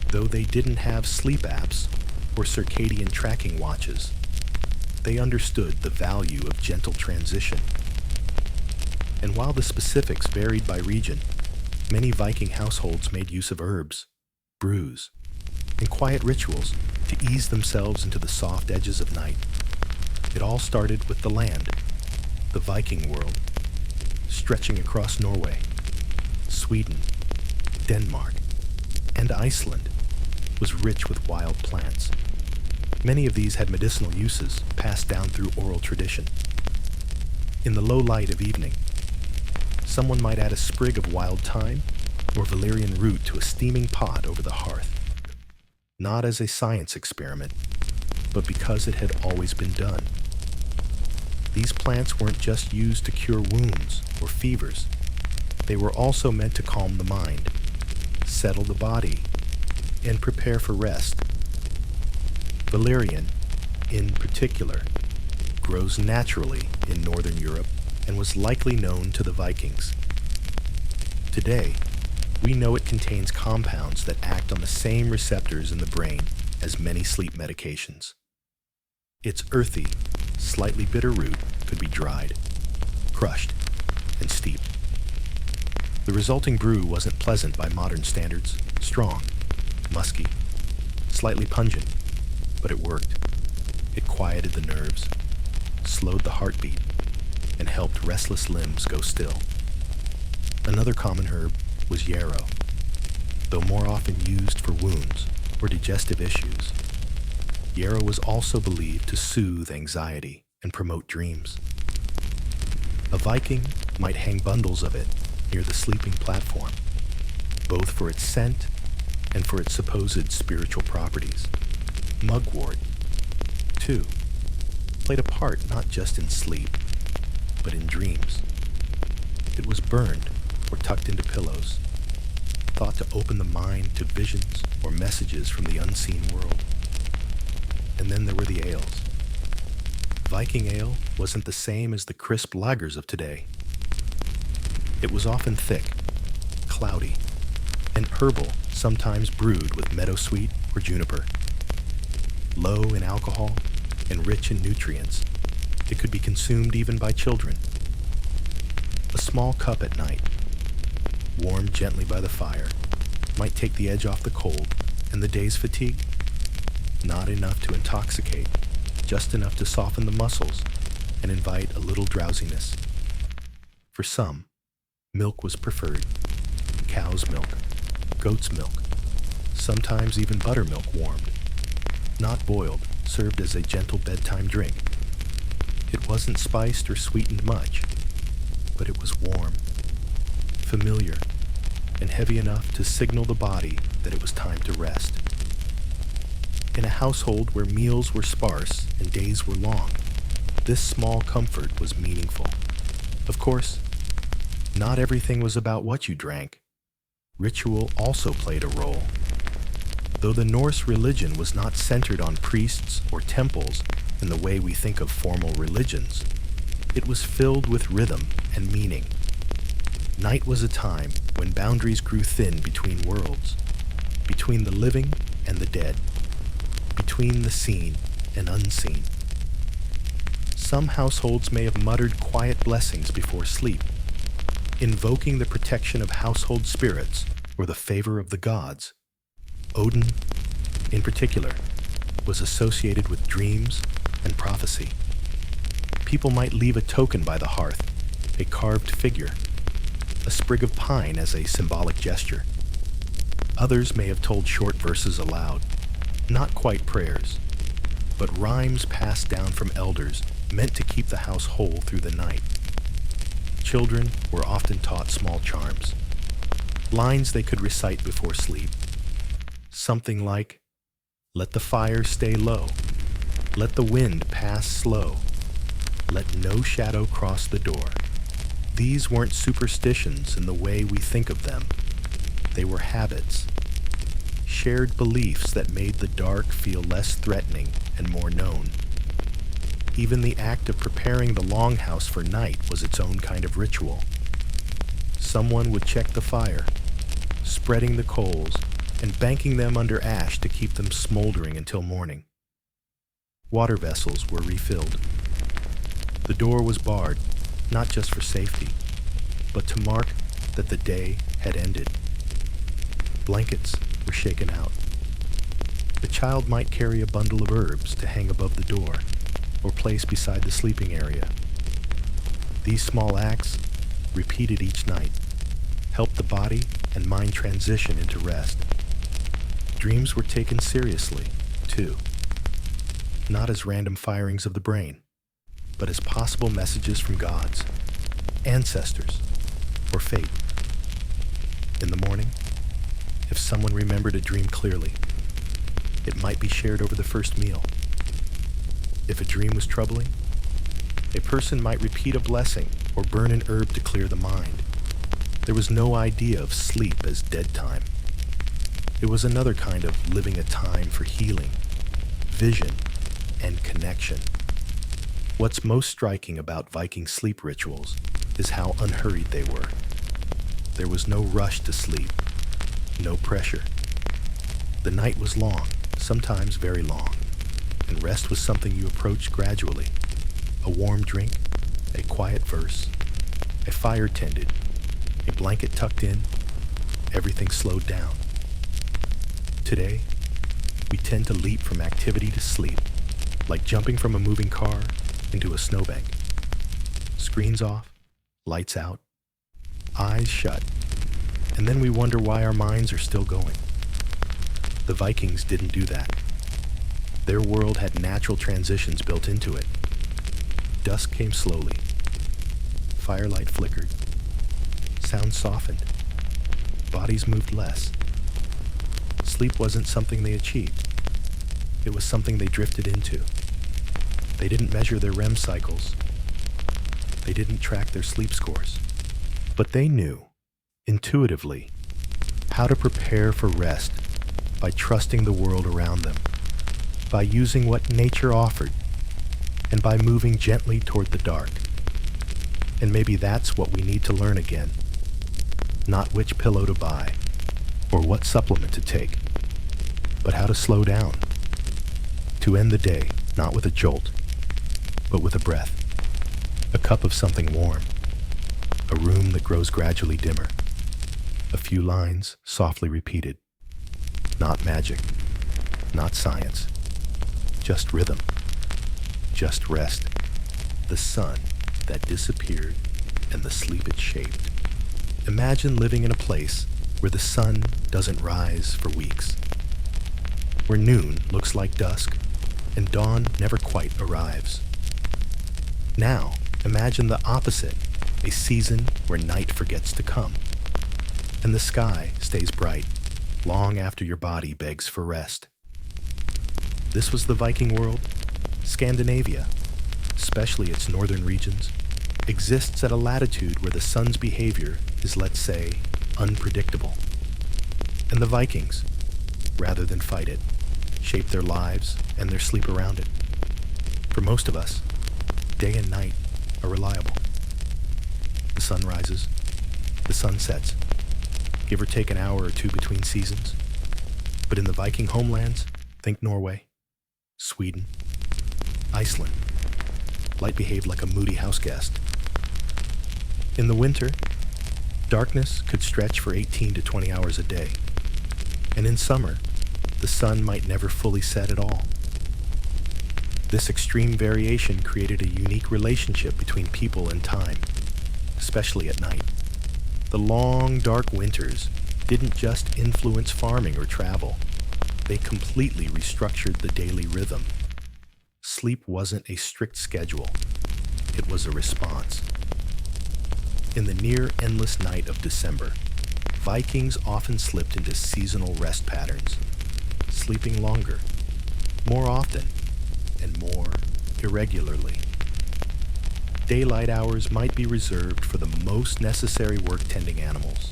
Though they didn't have sleep apps or circadian tracking watches. They understood the value of gentle transition. And while the specifics varied by region, many Viking households made use of herbs, brews, and quiet rituals to ease themselves into the soft edges of night. It all started with the land, the Viking world, stretching across Norway, Sweden, Denmark, and Iceland, was rich with wild plants. Many of these had medicinal uses passed down through oral tradition. In the low light of evening, someone might add a sprig of wild thyme or valerian root to a steaming pot over the hearth, not as a science experiment, but because it had always been done. These plants weren't just used to cure wounds or fevers. They were also meant to calm the mind, settle the body, and prepare for rest. Valerian, in particular, grows naturally in Northern Europe and was likely known to the Vikings. Today, we know it contains compounds that act on the same receptors in the brain as many sleep medications. Its earthy, slightly bitter root could be dried, crushed, and steeped. The resulting brew wasn't pleasant by modern standards, strong, musky, slightly pungent, but it worked. It quieted the nerves, slowed the heartbeat, and helped restless limbs go still. Another common herb was yarrow, though more often used for wounds or digestive issues. Yarrow was also believed to soothe anxiety and promote dreams. A Viking might hang bundles of it near the sleeping platform, both for its scent and for its supposed spiritual properties. Mugwort, too, played a part not just in sleep, but in dreams. It was burned or tucked into pillows, thought to open the mind to visions or messages from the unseen world. And then there were the ales. Viking ale wasn't the same as the crisp lagers of today. It was often thick, cloudy, and herbal, sometimes brewed with meadowsweet or juniper. Low in alcohol and rich in nutrients, it could be consumed even by children. A small cup at night, warmed gently by the fire, might take the edge off the cold and the day's fatigue. Not enough to intoxicate, just enough to soften the muscles and invite a little drowsiness. For some, milk was preferred. Cow's milk, goat's milk, sometimes even buttermilk warmed. Not boiled, served as a gentle bedtime drink. It wasn't spiced or sweetened much, but it was warm, familiar, and heavy enough to signal the body that it was time to rest. In a household where meals were sparse and days were long, this small comfort was meaningful. Of course, not everything was about what you drank. Ritual also played a role. Though the Norse religion was not centered on priests or temples in the way we think of formal religions, it was filled with rhythm and meaning. Night was a time when boundaries grew thin between worlds, between the living and the dead, between the seen and unseen. Some households may have muttered quiet blessings before sleep, invoking the protection of household spirits or the favor of the gods. Odin, in particular, was associated with dreams and prophecy. People might leave a token by the hearth, a carved figure, a sprig of pine as a symbolic gesture. Others may have told short verses aloud, not quite prayers, but rhymes passed down from elders meant to keep the house whole through the night. Children were often taught small charms, lines they could recite before sleep. Something like, "Let the fire stay low, let the wind pass slow, let no shadow cross the door." These weren't superstitions in the way we think of them. They were habits, shared beliefs that made the dark feel less threatening and more known. Even the act of preparing the longhouse for night was its own kind of ritual. Someone would check the fire, spreading the coals and banking them under ash to keep them smoldering until morning. Water vessels were refilled. The door was barred, not just for safety, but to mark that the day had ended. Blankets were shaken out. The child might carry a bundle of herbs to hang above the door or place beside the sleeping area. These small acts, repeated each night, helped the body and mind transition into rest. Dreams were taken seriously, too, not as random firings of the brain, but as possible messages from gods, ancestors, or fate. In the morning, if someone remembered a dream clearly, it might be shared over the first meal. If a dream was troubling, a person might repeat a blessing or burn an herb to clear the mind. There was no idea of sleep as dead time. It was another kind of living a time for healing, vision, and connection. What's most striking about Viking sleep rituals is how unhurried they were. There was no rush to sleep, no pressure. The night was long, sometimes very long, and rest was something you approached gradually. A warm drink, a quiet verse, a fire tended, a blanket tucked in, everything slowed down. Today, we tend to leap from activity to sleep, like jumping from a moving car into a snowbank. Screens off, lights out, eyes shut, and then we wonder why our minds are still going. The Vikings didn't do that. Their world had natural transitions built into it. Dusk came slowly. Firelight flickered. Sound softened. Bodies moved less. Sleep wasn't something they achieved. It was something they drifted into. They didn't measure their REM cycles. They didn't track their sleep scores. But they knew, intuitively, how to prepare for rest by trusting the world around them, by using what nature offered, and by moving gently toward the dark. And maybe that's what we need to learn again. Not which pillow to buy, or what supplement to take, but how to slow down. To end the day, not with a jolt, but with a breath. A cup of something warm. A room that grows gradually dimmer. A few lines softly repeated. Not magic, not science, just rhythm, just rest. The sun that disappeared and the sleep it shaped. Imagine living in a place where the sun doesn't rise for weeks, where noon looks like dusk and dawn never quite arrives. Now, imagine the opposite, a season where night forgets to come, and the sky stays bright long after your body begs for rest. This was the Viking world. Scandinavia, especially its northern regions, exists at a latitude where the sun's behavior is, let's say, unpredictable. And the Vikings, rather than fight it, shape their lives and their sleep around it. For most of us, day and night are reliable. The sun rises, the sun sets, give or take an hour or two between seasons. But in the Viking homelands, think Norway, Sweden, Iceland, light behaved like a moody house guest. In the winter, darkness could stretch for 18 to 20 hours a day. And in summer, the sun might never fully set at all. This extreme variation created a unique relationship between people and time, especially at night. The long, dark winters didn't just influence farming or travel. They completely restructured the daily rhythm. Sleep wasn't a strict schedule. It was a response. In the near-endless night of December, Vikings often slipped into seasonal rest patterns, sleeping longer, more often, and more irregularly. Daylight hours might be reserved for the most necessary work-tending animals,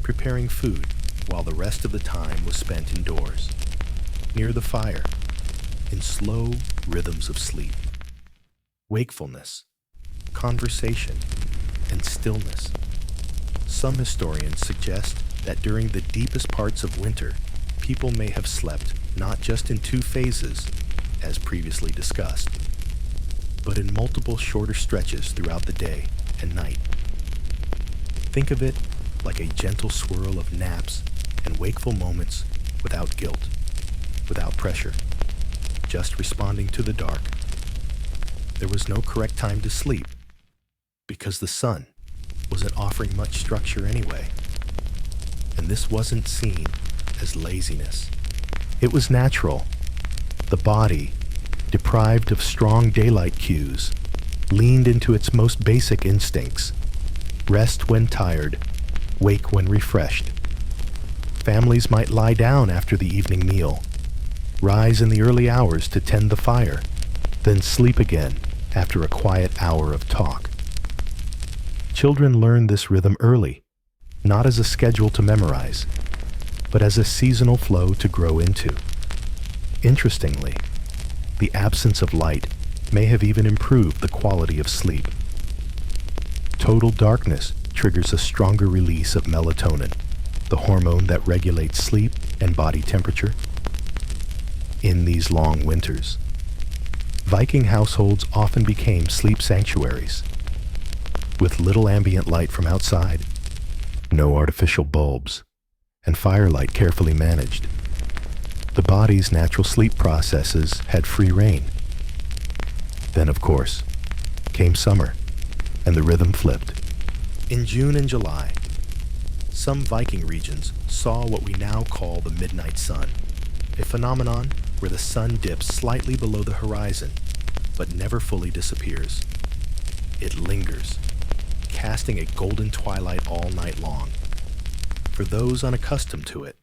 preparing food while the rest of the time was spent indoors, near the fire, in slow rhythms of sleep. Wakefulness, conversation, and stillness. Some historians suggest that during the deepest parts of winter, people may have slept not just in two phases, as previously discussed, but in multiple shorter stretches throughout the day and night. Think of it like a gentle swirl of naps and wakeful moments without guilt, without pressure, just responding to the dark. There was no correct time to sleep because the sun wasn't offering much structure anyway. And this wasn't seen as laziness. It was natural. The body, deprived of strong daylight cues, leaned into its most basic instincts. Rest when tired, wake when refreshed. Families might lie down after the evening meal, rise in the early hours to tend the fire, then sleep again after a quiet hour of talk. Children learn this rhythm early, not as a schedule to memorize, but as a seasonal flow to grow into. Interestingly, the absence of light may have even improved the quality of sleep. Total darkness triggers a stronger release of melatonin, the hormone that regulates sleep and body temperature. In these long winters, Viking households often became sleep sanctuaries. With little ambient light from outside, no artificial bulbs, and firelight carefully managed, the body's natural sleep processes had free rein. Then, of course, came summer, and the rhythm flipped. In June and July, some Viking regions saw what we now call the midnight sun, a phenomenon where the sun dips slightly below the horizon, but never fully disappears. It lingers, casting a golden twilight all night long. For those unaccustomed to it,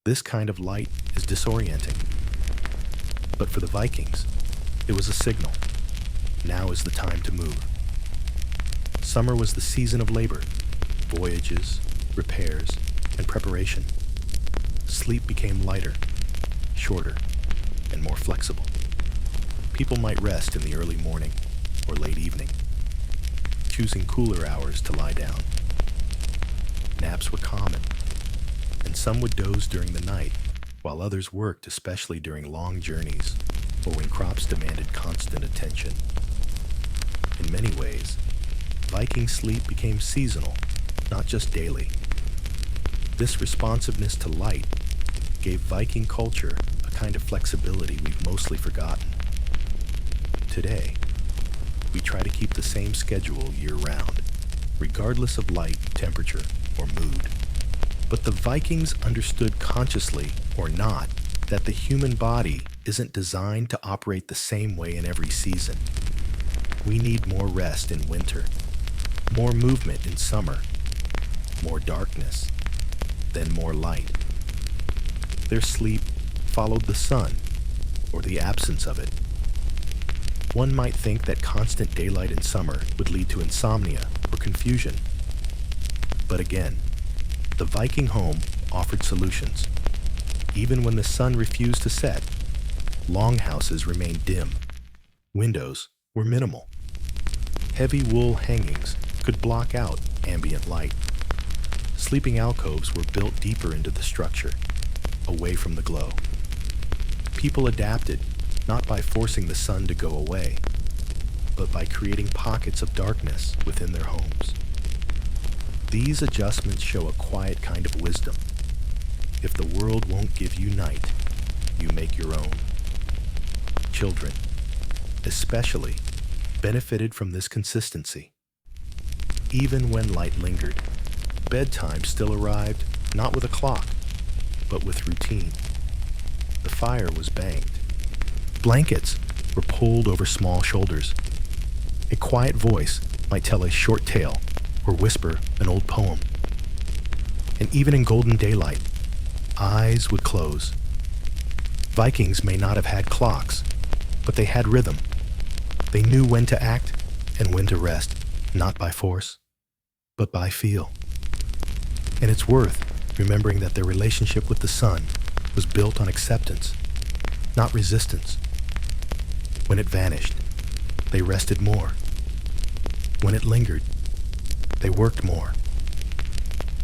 this kind of light is disorienting. But for the Vikings, it was a signal. Now is the time to move. Summer was the season of labor, voyages, repairs, and preparation. Sleep became lighter, shorter, and more flexible. People might rest in the early morning or late evening, choosing cooler hours to lie down. Naps were common, and some would doze during the night, while others worked, especially during long journeys or when crops demanded constant attention. In many ways, Viking sleep became seasonal, not just daily. This responsiveness to light gave Viking culture a kind of flexibility we've mostly forgotten. Today, we try to keep the same schedule year-round, regardless of light, temperature, or mood. But the Vikings understood consciously or not that the human body isn't designed to operate the same way in every season. We need more rest in winter, more movement in summer, more darkness, then more light. Their sleep followed the sun, or the absence of it. One might think that constant daylight in summer would lead to insomnia or confusion. But again, the Viking home offered solutions. Even when the sun refused to set, longhouses remained dim. Windows were minimal. Heavy wool hangings could block out ambient light. Sleeping alcoves were built deeper into the structure, away from the glow. People adapted, not by forcing the sun to go away, but by creating pockets of darkness within their homes. These adjustments show a quiet kind of wisdom. If the world won't give you night, you make your own. Children, especially, benefited from this consistency. Even when light lingered, bedtime still arrived, not with a clock, but with routine. The fire was banged. Blankets were pulled over small shoulders. A quiet voice might tell a short tale or whisper an old poem. And even in golden daylight, eyes would close. Vikings may not have had clocks, but they had rhythm. They knew when to act and when to rest, not by force, but by feel. And it's worth remembering that their relationship with the sun was built on acceptance, not resistance. When it vanished, they rested more. When it lingered, they worked more.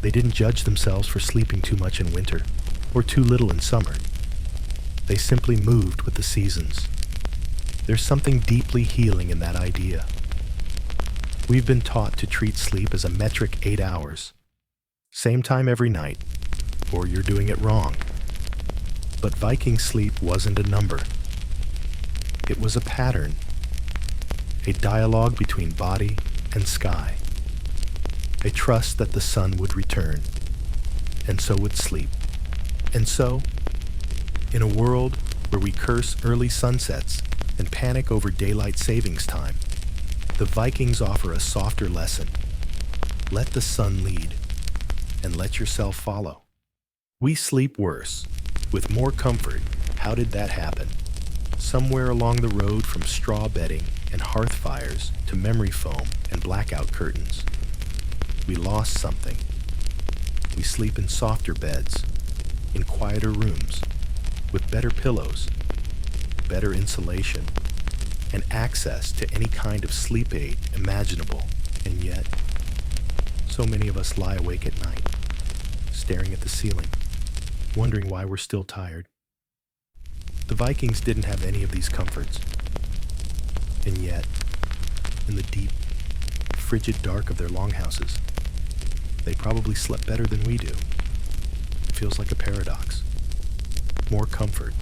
They didn't judge themselves for sleeping too much in winter or too little in summer. They simply moved with the seasons. There's something deeply healing in that idea. We've been taught to treat sleep as a metric 8 hours. Same time every night, or you're doing it wrong. But Viking sleep wasn't a number. It was a pattern, a dialogue between body and sky, a trust that the sun would return, and so would sleep. And so, in a world where we curse early sunsets and panic over daylight savings time, the Vikings offer a softer lesson. Let the sun lead, and let yourself follow. We sleep worse, with more comfort. How did that happen? Somewhere along the road from straw bedding and hearth fires to memory foam and blackout curtains, we lost something. We sleep in softer beds, in quieter rooms, with better pillows, better insulation, and access to any kind of sleep aid imaginable. And yet, so many of us lie awake at night, staring at the ceiling, wondering why we're still tired. The Vikings didn't have any of these comforts. And yet, in the deep, frigid dark of their longhouses, they probably slept better than we do. It feels like a paradox. More comfort,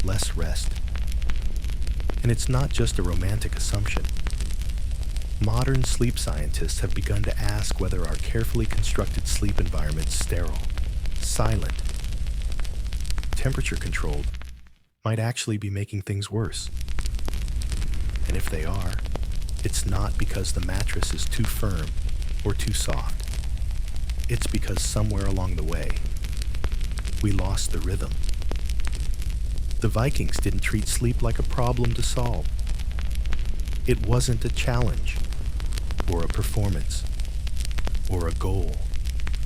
less rest. And it's not just a romantic assumption. Modern sleep scientists have begun to ask whether our carefully constructed sleep environments, sterile, silent, temperature-controlled, might actually be making things worse. And if they are, it's not because the mattress is too firm or too soft. It's because somewhere along the way, we lost the rhythm. The Vikings didn't treat sleep like a problem to solve. It wasn't a challenge, or a performance, or a goal.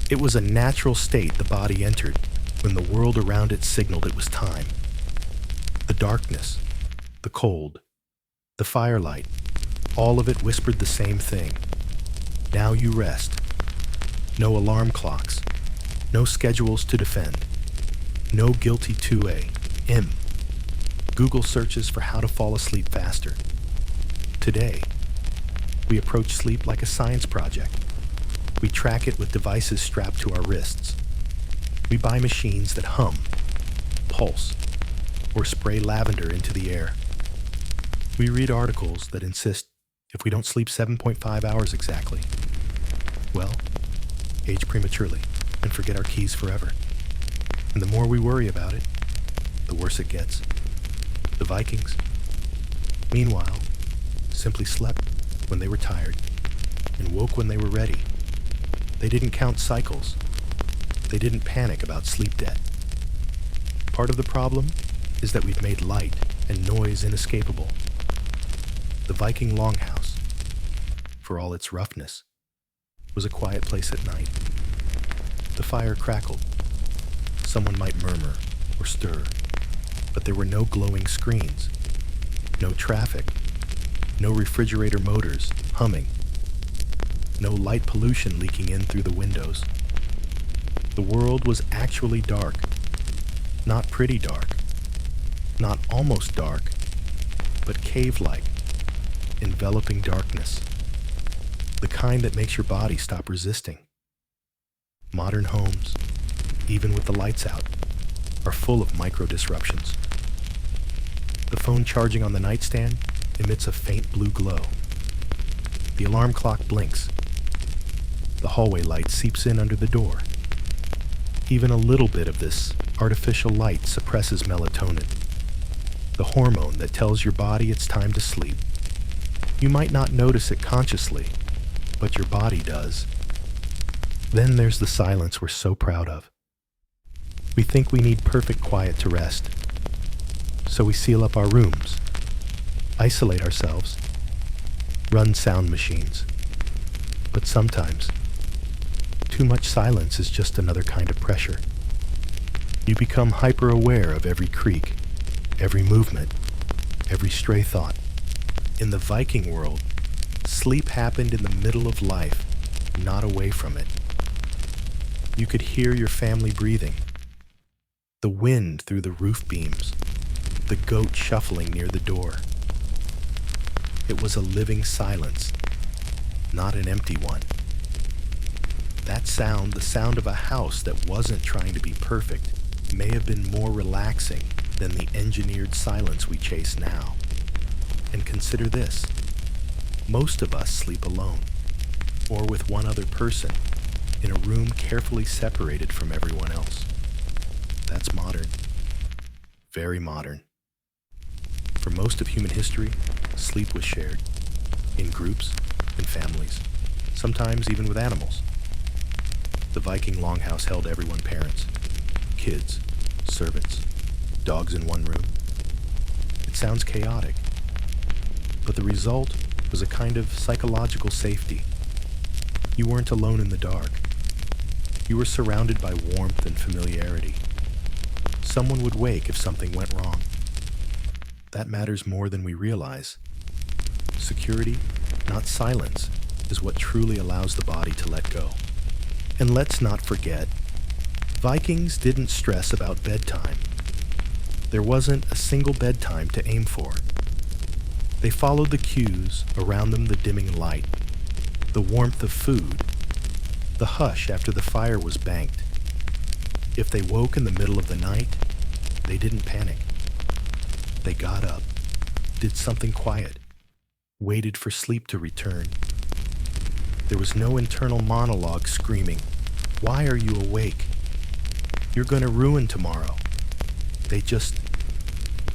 It was a natural state the body entered when the world around it signaled it was time. The darkness, the cold, the firelight, all of it whispered the same thing. Now you rest. No alarm clocks, no schedules to defend, no guilty 2 a.m. Google searches for how to fall asleep faster. Today, we approach sleep like a science project. We track it with devices strapped to our wrists. We buy machines that hum, pulse, or spray lavender into the air. We read articles that insist if we don't sleep 7.5 hours exactly, well, age prematurely and forget our keys forever. And the more we worry about it, the worse it gets. The Vikings, meanwhile, simply slept when they were tired and woke when they were ready. They didn't count cycles. They didn't panic about sleep debt. Part of the problem is that we've made light and noise inescapable. The Viking longhouse, for all its roughness, was a quiet place at night. The fire crackled. Someone might murmur or stir, but there were no glowing screens, no traffic, no refrigerator motors humming, no light pollution leaking in through the windows. The world was actually dark, not pretty dark, not almost dark, but cave-like, enveloping darkness, the kind that makes your body stop resisting. Modern homes, even with the lights out, are full of micro-disruptions. The phone charging on the nightstand emits a faint blue glow. The alarm clock blinks. The hallway light seeps in under the door. Even a little bit of this artificial light suppresses melatonin, the hormone that tells your body it's time to sleep. You might not notice it consciously, but your body does. Then there's the silence we're so proud of. We think we need perfect quiet to rest, so we seal up our rooms, isolate ourselves, run sound machines. But sometimes, too much silence is just another kind of pressure. You become hyper-aware of every creak, every movement, every stray thought. In the Viking world, sleep happened in the middle of life, not away from it. You could hear your family breathing, the wind through the roof beams, the goat shuffling near the door. It was a living silence, not an empty one. That sound, the sound of a house that wasn't trying to be perfect, may have been more relaxing than the engineered silence we chase now. And consider this: most of us sleep alone, or with one other person, in a room carefully separated from everyone else. That's modern. Very modern. For most of human history, sleep was shared, in groups, in families, sometimes even with animals. The Viking longhouse held everyone: parents, kids, servants, dogs in one room. It sounds chaotic, but the result was a kind of psychological safety. You weren't alone in the dark. You were surrounded by warmth and familiarity. Someone would wake if something went wrong. That matters more than we realize. Security, not silence, is what truly allows the body to let go. And let's not forget, Vikings didn't stress about bedtime. There wasn't a single bedtime to aim for. They followed the cues, around them the dimming light, the warmth of food, the hush after the fire was banked. If they woke in the middle of the night, they didn't panic. They got up, did something quiet, waited for sleep to return. There was no internal monologue screaming, "Why are you awake? You're going to ruin tomorrow." They just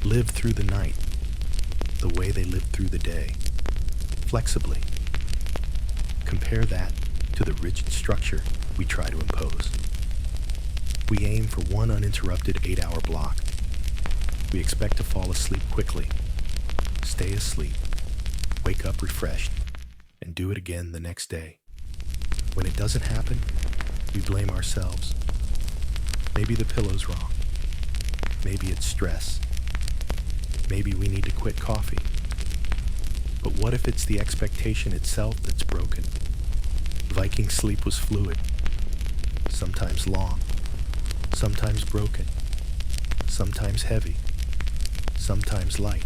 lived through the night, the way they lived through the day, flexibly. Compare that to the rigid structure we try to impose. We aim for one uninterrupted 8-hour block. We expect to fall asleep quickly, stay asleep, wake up refreshed, and do it again the next day. When it doesn't happen, we blame ourselves. Maybe the pillow's wrong. Maybe it's stress. Maybe we need to quit coffee. But what if it's the expectation itself that's broken? Viking sleep was fluid, sometimes long, sometimes broken, sometimes heavy, sometimes light.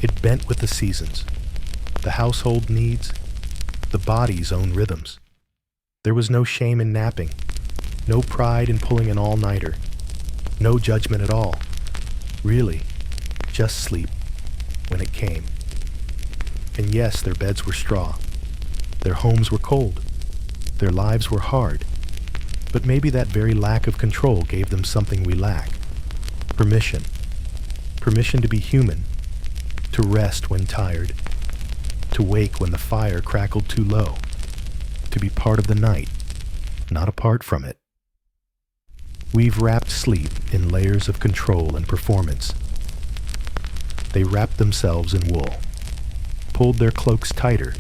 It bent with the seasons, the household needs, the body's own rhythms. There was no shame in napping, no pride in pulling an all-nighter, no judgment at all. Really, just sleep when it came. And yes, their beds were straw. Their homes were cold. Their lives were hard. But maybe that very lack of control gave them something we lack. Permission. Permission to be human. To rest when tired. To wake when the fire crackled too low. To be part of the night, not apart from it. We've wrapped sleep in layers of control and performance. They wrapped themselves in wool, pulled their cloaks tighter,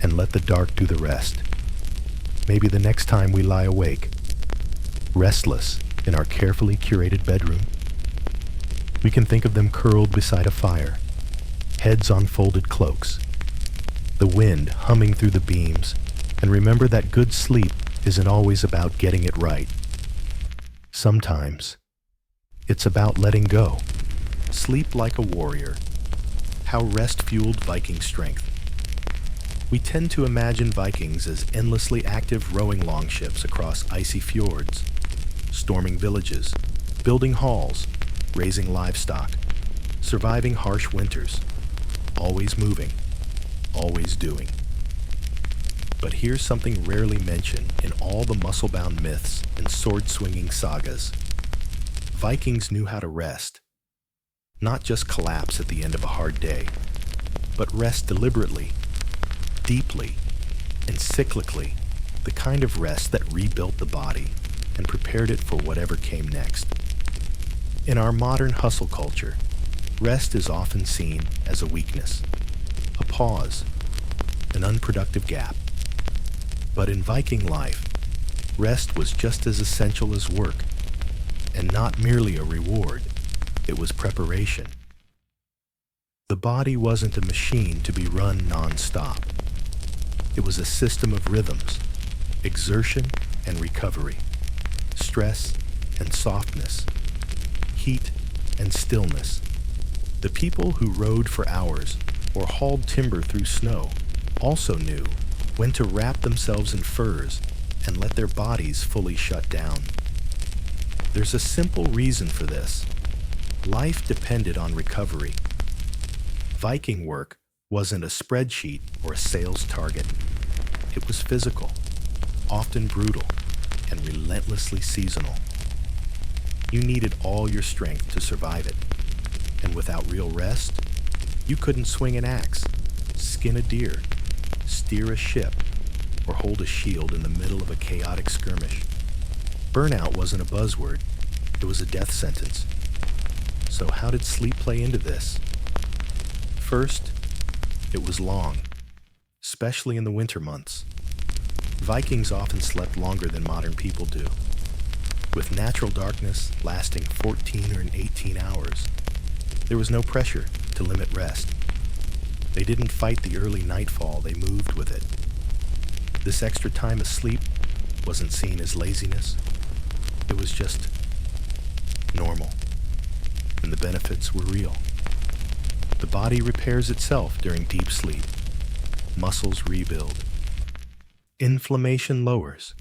and let the dark do the rest. Maybe the next time we lie awake, restless in our carefully curated bedroom, we can think of them curled beside a fire, heads on folded cloaks, the wind humming through the beams, and remember that good sleep isn't always about getting it right. Sometimes it's about letting go. Sleep like a warrior. How rest fueled Viking strength. We tend to imagine Vikings as endlessly active rowing longships across icy fjords, storming villages, building halls, raising livestock, surviving harsh winters, always moving, always doing. But here's something rarely mentioned in all the muscle-bound myths and sword-swinging sagas. Vikings knew how to rest. Not just collapse at the end of a hard day, but rest deliberately, deeply, and cyclically, the kind of rest that rebuilt the body and prepared it for whatever came next. In our modern hustle culture, rest is often seen as a weakness, a pause, an unproductive gap. But in Viking life, rest was just as essential as work, and not merely a reward, it was preparation. The body wasn't a machine to be run non-stop. It was a system of rhythms, exertion and recovery. stress and softness, heat and stillness. The people who rode for hours or hauled timber through snow also knew when to wrap themselves in furs and let their bodies fully shut down. There's a simple reason for this. Life depended on recovery. Viking work wasn't a spreadsheet or a sales target. It was physical, often brutal, and relentlessly seasonal. You needed all your strength to survive it, and without real rest, you couldn't swing an axe, skin a deer, steer a ship, or hold a shield in the middle of a chaotic skirmish. Burnout wasn't a buzzword, it was a death sentence. So how did sleep play into this? First, it was long, especially in the winter months. Vikings often slept longer than modern people do, with natural darkness lasting 14 or 18 hours. There was no pressure to limit rest. They didn't fight the early nightfall, they moved with it. This extra time of sleep wasn't seen as laziness. It was just normal, and the benefits were real. The body repairs itself during deep sleep. Muscles rebuild. Inflammation lowers.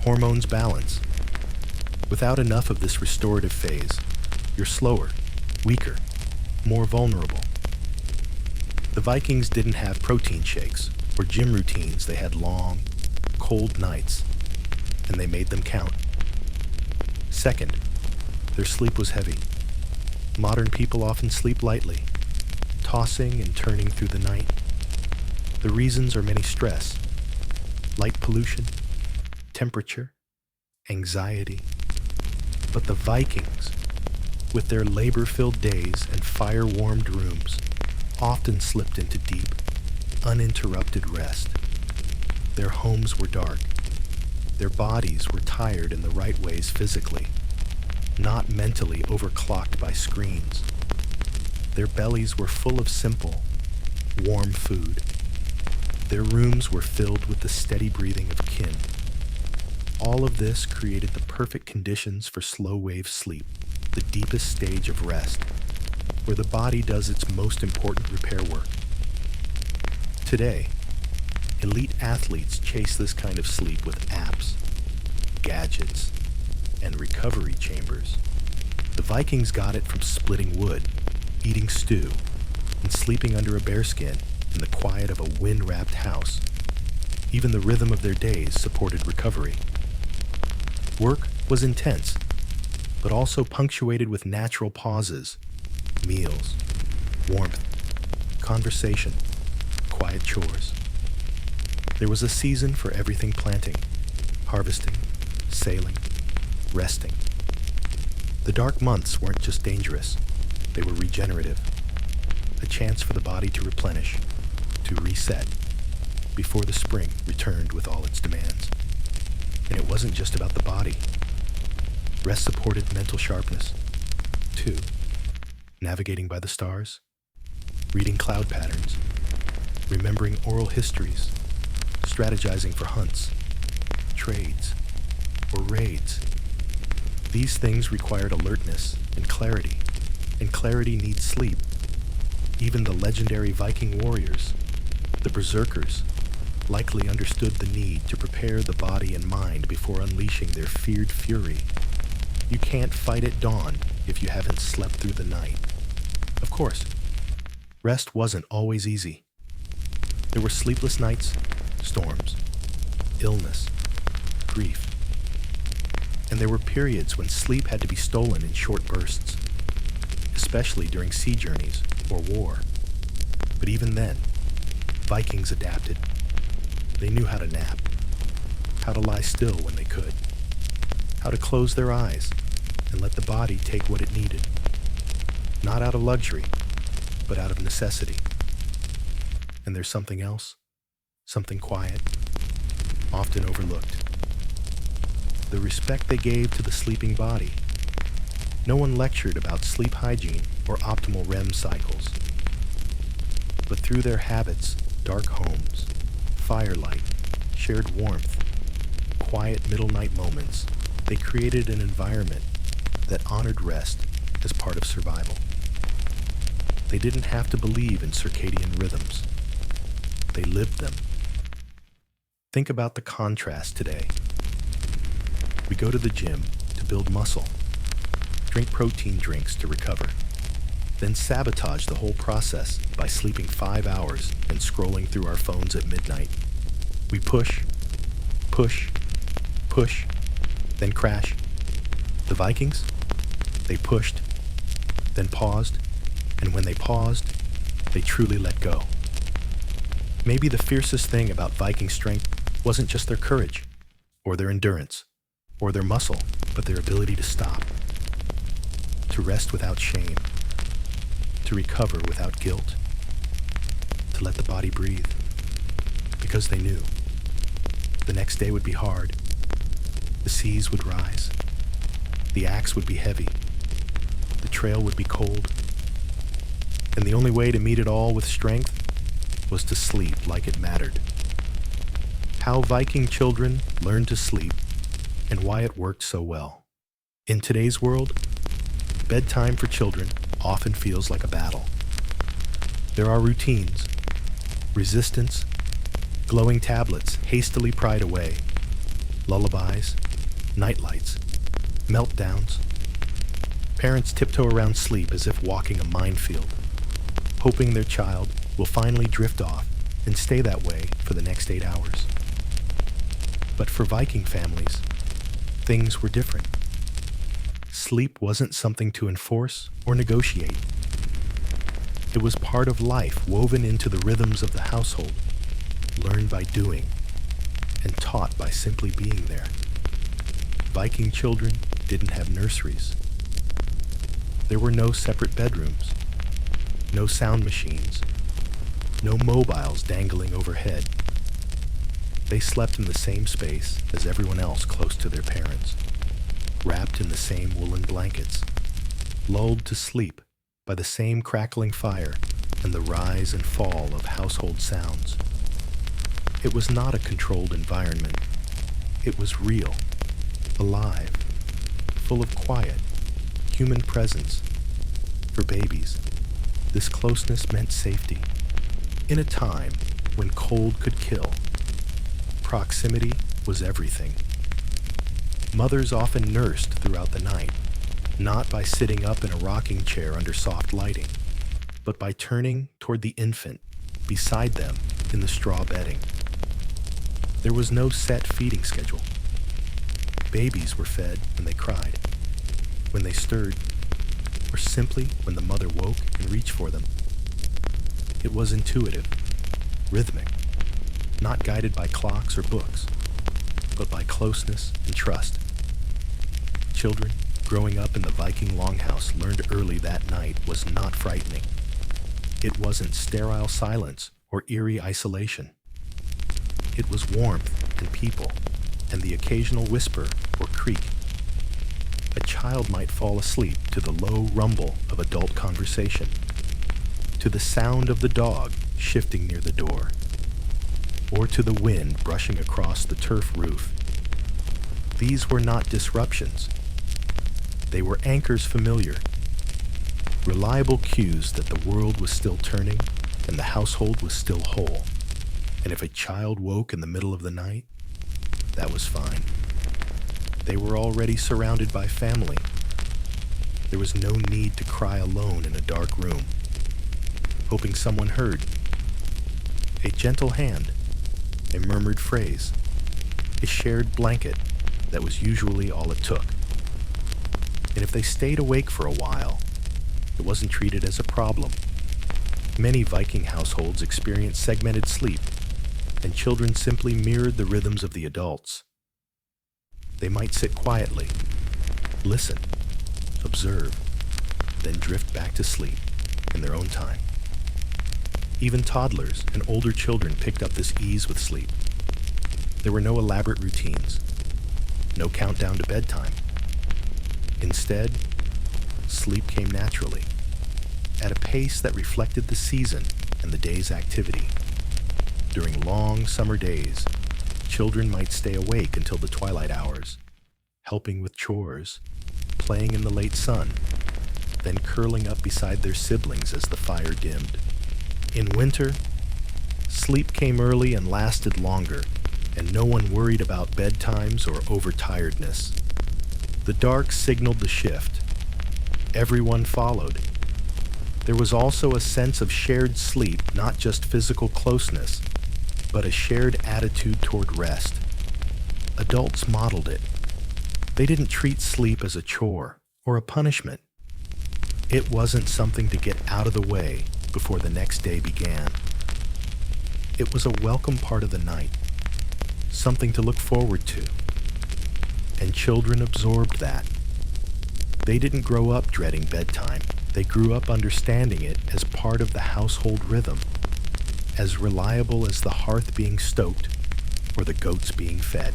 Hormones balance. Without enough of this restorative phase, you're slower, weaker, more vulnerable. The Vikings didn't have protein shakes or gym routines. They had long, cold nights, and they made them count. Second, their sleep was heavy. Modern people often sleep lightly, tossing and turning through the night. The reasons are many: stress, light pollution, temperature, anxiety. But the Vikings, with their labor-filled days and fire-warmed rooms, often slipped into deep, uninterrupted rest. Their homes were dark. Their bodies were tired in the right ways physically, not mentally overclocked by screens. Their bellies were full of simple, warm food. Their rooms were filled with the steady breathing of kin. All of this created the perfect conditions for slow-wave sleep, the deepest stage of rest, where the body does its most important repair work. Today, elite athletes chase this kind of sleep with apps, gadgets, and recovery chambers. The Vikings got it from splitting wood, eating stew, and sleeping under a bearskin in the quiet of a wind-wrapped house. Even the rhythm of their days supported recovery. Work was intense, but also punctuated with natural pauses, meals, warmth, conversation, quiet chores. There was a season for everything: planting, harvesting, sailing, resting. The dark months weren't just dangerous, they were regenerative. A chance for the body to replenish, to reset, before the spring returned with all its demands. And it wasn't just about the body. Rest supported mental sharpness, too. Navigating by the stars, reading cloud patterns, remembering oral histories, strategizing for hunts, trades, or raids. These things required alertness and clarity needs sleep. Even the legendary Viking warriors, the berserkers, likely understood the need to prepare the body and mind before unleashing their feared fury. You can't fight at dawn if you haven't slept through the night. Of course, rest wasn't always easy. There were sleepless nights, storms, illness, grief. And there were periods when sleep had to be stolen in short bursts, especially during sea journeys or war. But even then, Vikings adapted. They knew how to nap, how to lie still when they could, how to close their eyes and let the body take what it needed. Not out of luxury, but out of necessity. And there's something else, something quiet, often overlooked. The respect they gave to the sleeping body. No one lectured about sleep hygiene or optimal REM cycles. But through their habits, dark homes, firelight, shared warmth, quiet middle night moments, They created an environment that honored rest as part of survival. They didn't have to believe in circadian rhythms. They lived them. Think about the contrast today. We go to the gym to build muscle, drink protein drinks to recover, then sabotage the whole process by sleeping 5 hours and scrolling through our phones at midnight. We push, push, push, then crash. The Vikings? They pushed, then paused, and when they paused, they truly let go. Maybe the fiercest thing about Viking strength wasn't just their courage, or their endurance, or their muscle, but their ability to stop, to rest without shame, to recover without guilt, to let the body breathe, because they knew the next day would be hard, the seas would rise, the axe would be heavy, the trail would be cold, and the only way to meet it all with strength was to sleep like it mattered. How Viking children learned to sleep and why it worked so well. In today's world, bedtime for children often feels like a battle. There are routines, resistance, glowing tablets hastily pried away, lullabies, nightlights, meltdowns. Parents tiptoe around sleep as if walking a minefield, hoping their child will finally drift off and stay that way for the next 8 hours. But for Viking families, things were different. Sleep wasn't something to enforce or negotiate. It was part of life woven into the rhythms of the household, learned by doing, and taught by simply being there. Viking children didn't have nurseries. There were no separate bedrooms, no sound machines, no mobiles dangling overhead. They slept in the same space as everyone else close to their parents, wrapped in the same woolen blankets, lulled to sleep by the same crackling fire and the rise and fall of household sounds. It was not a controlled environment. It was real, alive, full of quiet, human presence. For babies, this closeness meant safety. In a time when cold could kill, proximity was everything. Mothers often nursed throughout the night, not by sitting up in a rocking chair under soft lighting, but by turning toward the infant beside them in the straw bedding. There was no set feeding schedule. Babies were fed when they cried, when they stirred, or simply when the mother woke and reached for them. It was intuitive, rhythmic, not guided by clocks or books, but by closeness and trust. Children growing up in the Viking longhouse learned early that night was not frightening. It wasn't sterile silence or eerie isolation. It was warmth and people, and the occasional whisper or creak. A child might fall asleep to the low rumble of adult conversation, to the sound of the dog shifting near the door, or to the wind brushing across the turf roof. These were not disruptions. They were anchors familiar, reliable cues that the world was still turning and the household was still whole. And if a child woke in the middle of the night, that was fine. They were already surrounded by family. There was no need to cry alone in a dark room, hoping someone heard. A gentle hand, a murmured phrase, a shared blanket that was usually all it took. And if they stayed awake for a while, it wasn't treated as a problem. Many Viking households experienced segmented sleep, and children simply mirrored the rhythms of the adults. They might sit quietly, listen, observe, then drift back to sleep in their own time. Even toddlers and older children picked up this ease with sleep. There were no elaborate routines, no countdown to bedtime. Instead, sleep came naturally, at a pace that reflected the season and the day's activity. During long summer days, children might stay awake until the twilight hours, helping with chores, playing in the late sun, then curling up beside their siblings as the fire dimmed. In winter, sleep came early and lasted longer, and no one worried about bedtimes or overtiredness. The dark signaled the shift. Everyone followed. There was also a sense of shared sleep, not just physical closeness, but a shared attitude toward rest. Adults modeled it. They didn't treat sleep as a chore or a punishment. It wasn't something to get out of the way before the next day began. It was a welcome part of the night, something to look forward to. And children absorbed that. They didn't grow up dreading bedtime. They grew up understanding it as part of the household rhythm, as reliable as the hearth being stoked or the goats being fed.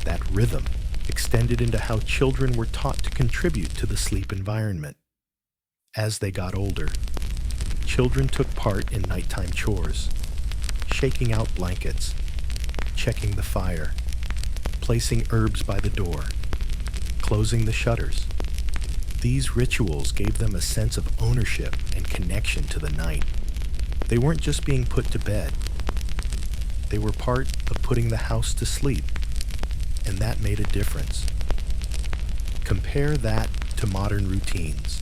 That rhythm extended into how children were taught to contribute to the sleep environment. As they got older, children took part in nighttime chores, shaking out blankets, checking the fire, placing herbs by the door, closing the shutters. These rituals gave them a sense of ownership and connection to the night. They weren't just being put to bed. They were part of putting the house to sleep, and that made a difference. Compare that to modern routines,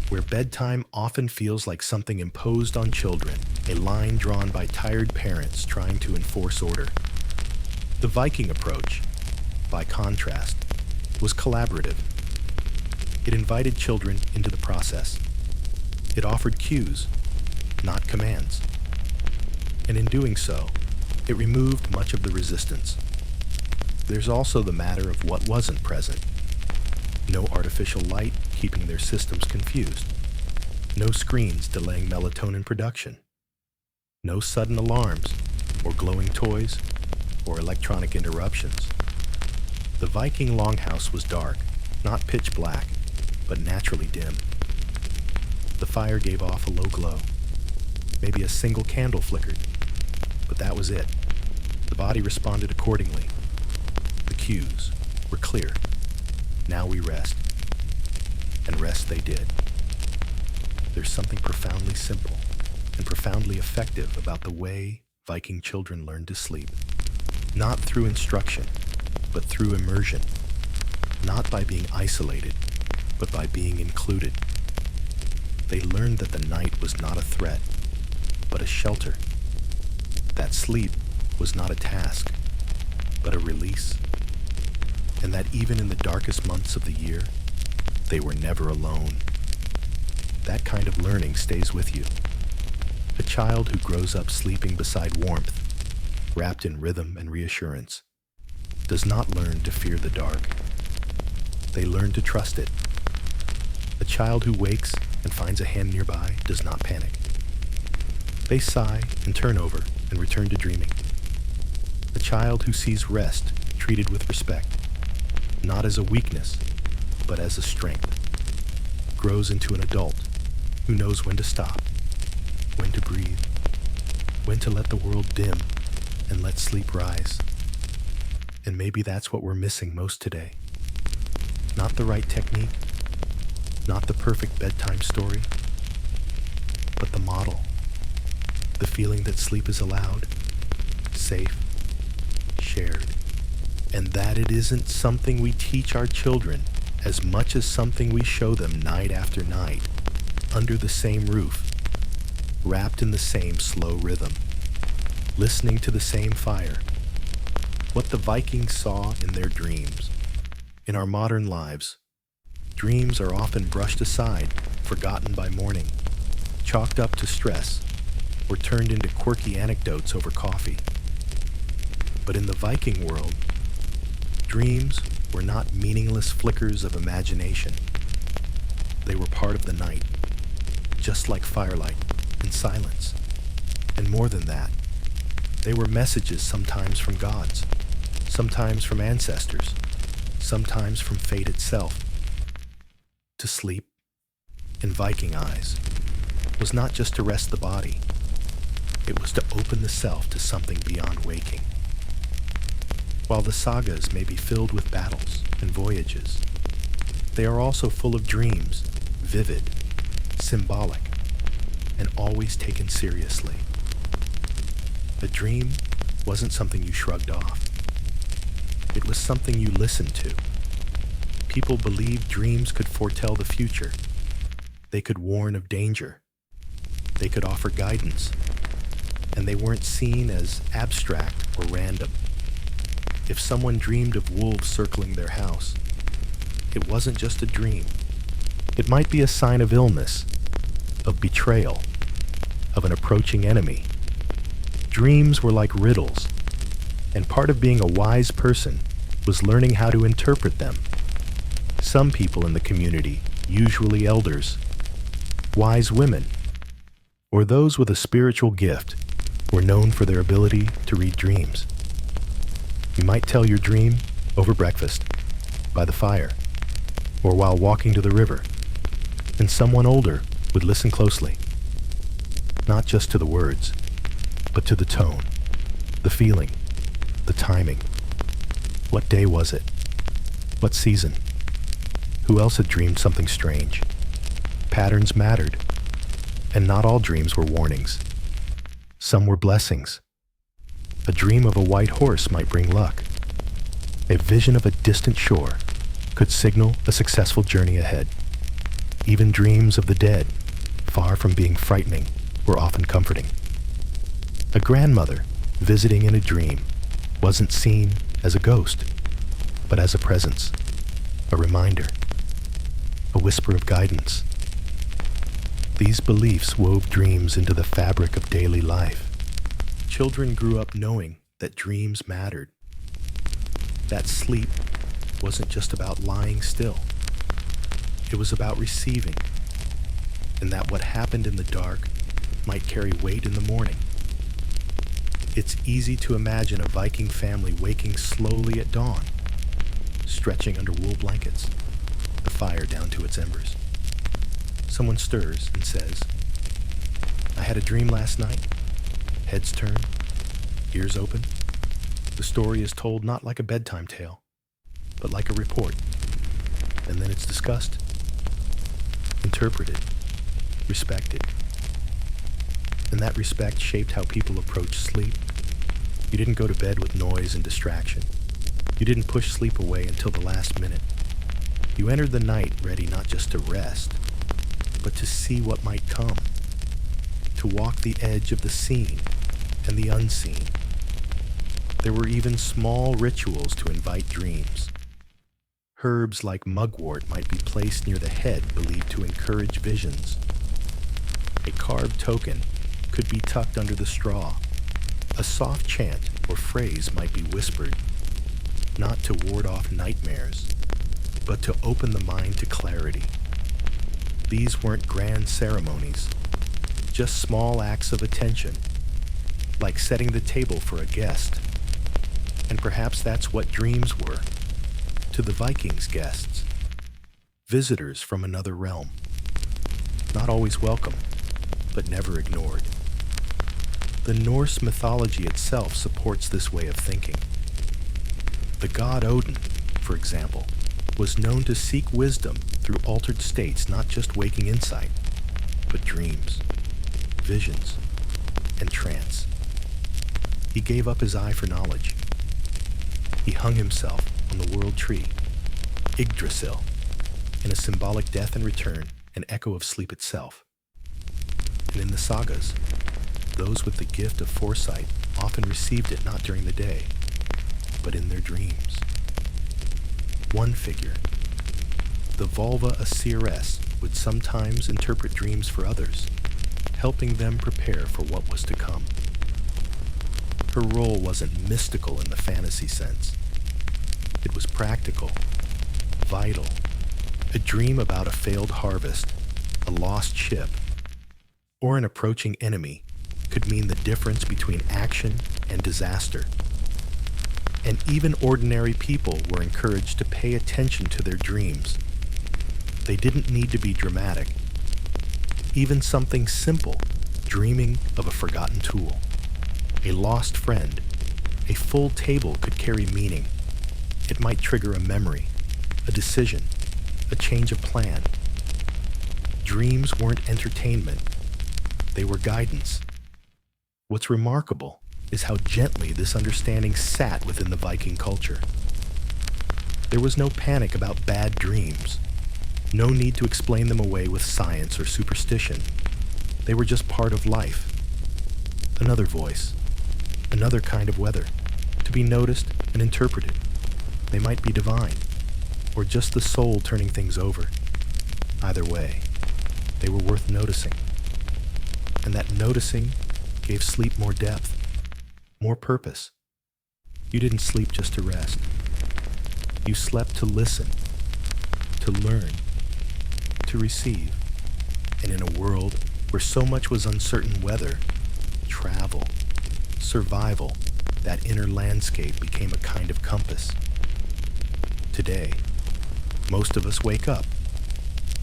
where bedtime often feels like something imposed on children, a line drawn by tired parents trying to enforce order. The Viking approach, by contrast, was collaborative. It invited children into the process. It offered cues, not commands. And in doing so, it removed much of the resistance. There's also the matter of what wasn't present. No artificial light keeping their systems confused. No screens delaying melatonin production. No sudden alarms, or glowing toys, or electronic interruptions. The Viking longhouse was dark, not pitch black, but naturally dim. The fire gave off a low glow. Maybe a single candle flickered, but that was it. The body responded accordingly. The cues were clear. Now we rest. And rest they did. There's something profoundly simple and profoundly effective about the way Viking children learned to sleep. Not through instruction, but through immersion. Not by being isolated, but by being included. They learned that the night was not a threat, but a shelter. That sleep was not a task, but a release. And that even in the darkest months of the year, they were never alone. That kind of learning stays with you. A child who grows up sleeping beside warmth, wrapped in rhythm and reassurance, does not learn to fear the dark. They learn to trust it. A child who wakes and finds a hand nearby does not panic. They sigh and turn over and return to dreaming. A child who sees rest treated with respect, not as a weakness, but as a strength, grows into an adult who knows when to stop, when to breathe, when to let the world dim and let sleep rise. And maybe that's what we're missing most today. Not the right technique, not the perfect bedtime story, but the model. The feeling that sleep is allowed, safe, shared, and that it isn't something we teach our children as much as something we show them night after night, under the same roof, wrapped in the same slow rhythm, listening to the same fire. What the Vikings saw in their dreams. In our modern lives, dreams are often brushed aside, forgotten by morning, chalked up to stress, or turned into quirky anecdotes over coffee. But in the Viking world, dreams were not meaningless flickers of imagination. They were part of the night, just like firelight and silence. And more than that, they were messages sometimes from gods, sometimes from ancestors, sometimes from fate itself. To sleep, in Viking eyes, was not just to rest the body. It was to open the self to something beyond waking. While the sagas may be filled with battles and voyages, they are also full of dreams, vivid, symbolic, and always taken seriously. A dream wasn't something you shrugged off. It was something you listened to. People believed dreams could foretell the future. They could warn of danger. They could offer guidance. And they weren't seen as abstract or random. If someone dreamed of wolves circling their house, it wasn't just a dream. It might be a sign of illness, of betrayal, of an approaching enemy. Dreams were like riddles, and part of being a wise person was learning how to interpret them. Some people in the community, usually elders, wise women, or those with a spiritual gift, were known for their ability to read dreams. You might tell your dream over breakfast, by the fire, or while walking to the river, and someone older would listen closely, not just to the words, but to the tone, the feeling, the timing. What day was it? What season? Who else had dreamed something strange? Patterns mattered, and not all dreams were warnings. Some were blessings. A dream of a white horse might bring luck. A vision of a distant shore could signal a successful journey ahead. Even dreams of the dead, far from being frightening, were often comforting. A grandmother visiting in a dream wasn't seen as a ghost, but as a presence, a reminder, a whisper of guidance. These beliefs wove dreams into the fabric of daily life. Children grew up knowing that dreams mattered, that sleep wasn't just about lying still. It was about receiving, and that what happened in the dark might carry weight in the morning. It's easy to imagine a Viking family waking slowly at dawn, stretching under wool blankets, the fire down to its embers. Someone stirs and says, "I had a dream last night." Heads turn, ears open. The story is told not like a bedtime tale, but like a report. And then it's discussed, interpreted, respected. And that respect shaped how people approach sleep. You didn't go to bed with noise and distraction. You didn't push sleep away until the last minute. You entered the night ready not just to rest, but to see what might come, to walk the edge of the seen and the unseen. There were even small rituals to invite dreams. Herbs like mugwort might be placed near the head, believed to encourage visions. A carved token could be tucked under the straw. A soft chant or phrase might be whispered, not to ward off nightmares, but to open the mind to clarity. These weren't grand ceremonies, just small acts of attention, like setting the table for a guest. And perhaps that's what dreams were, to the Vikings' guests, visitors from another realm. Not always welcome, but never ignored. The Norse mythology itself supports this way of thinking. The god Odin, for example, was known to seek wisdom through altered states, not just waking insight, but dreams, visions, and trance. He gave up his eye for knowledge. He hung himself on the world tree, Yggdrasil, in a symbolic death and return, an echo of sleep itself. And in the sagas, those with the gift of foresight often received it not during the day, but in their dreams. One figure, the Volva, a seeress, would sometimes interpret dreams for others, helping them prepare for what was to come. Her role wasn't mystical in the fantasy sense. It was practical, vital. A dream about a failed harvest, a lost ship, or an approaching enemy could mean the difference between action and disaster. And even ordinary people were encouraged to pay attention to their dreams. They didn't need to be dramatic. Even something simple, dreaming of a forgotten tool, a lost friend, A full table could carry meaning. It might trigger a memory, a decision, a change of plan. Dreams weren't entertainment. They were guidance. What's remarkable is how gently this understanding sat within the Viking culture. There was no panic about bad dreams, no need to explain them away with science or superstition. They were just part of life. Another voice, another kind of weather, to be noticed and interpreted. They might be divine, or just the soul turning things over. Either way, they were worth noticing. And that noticing gave sleep more depth, more purpose. You didn't sleep just to rest. You slept to listen, to learn, to receive. And in a world where so much was uncertain weather, travel, survival, that inner landscape became a kind of compass. Today, most of us wake up,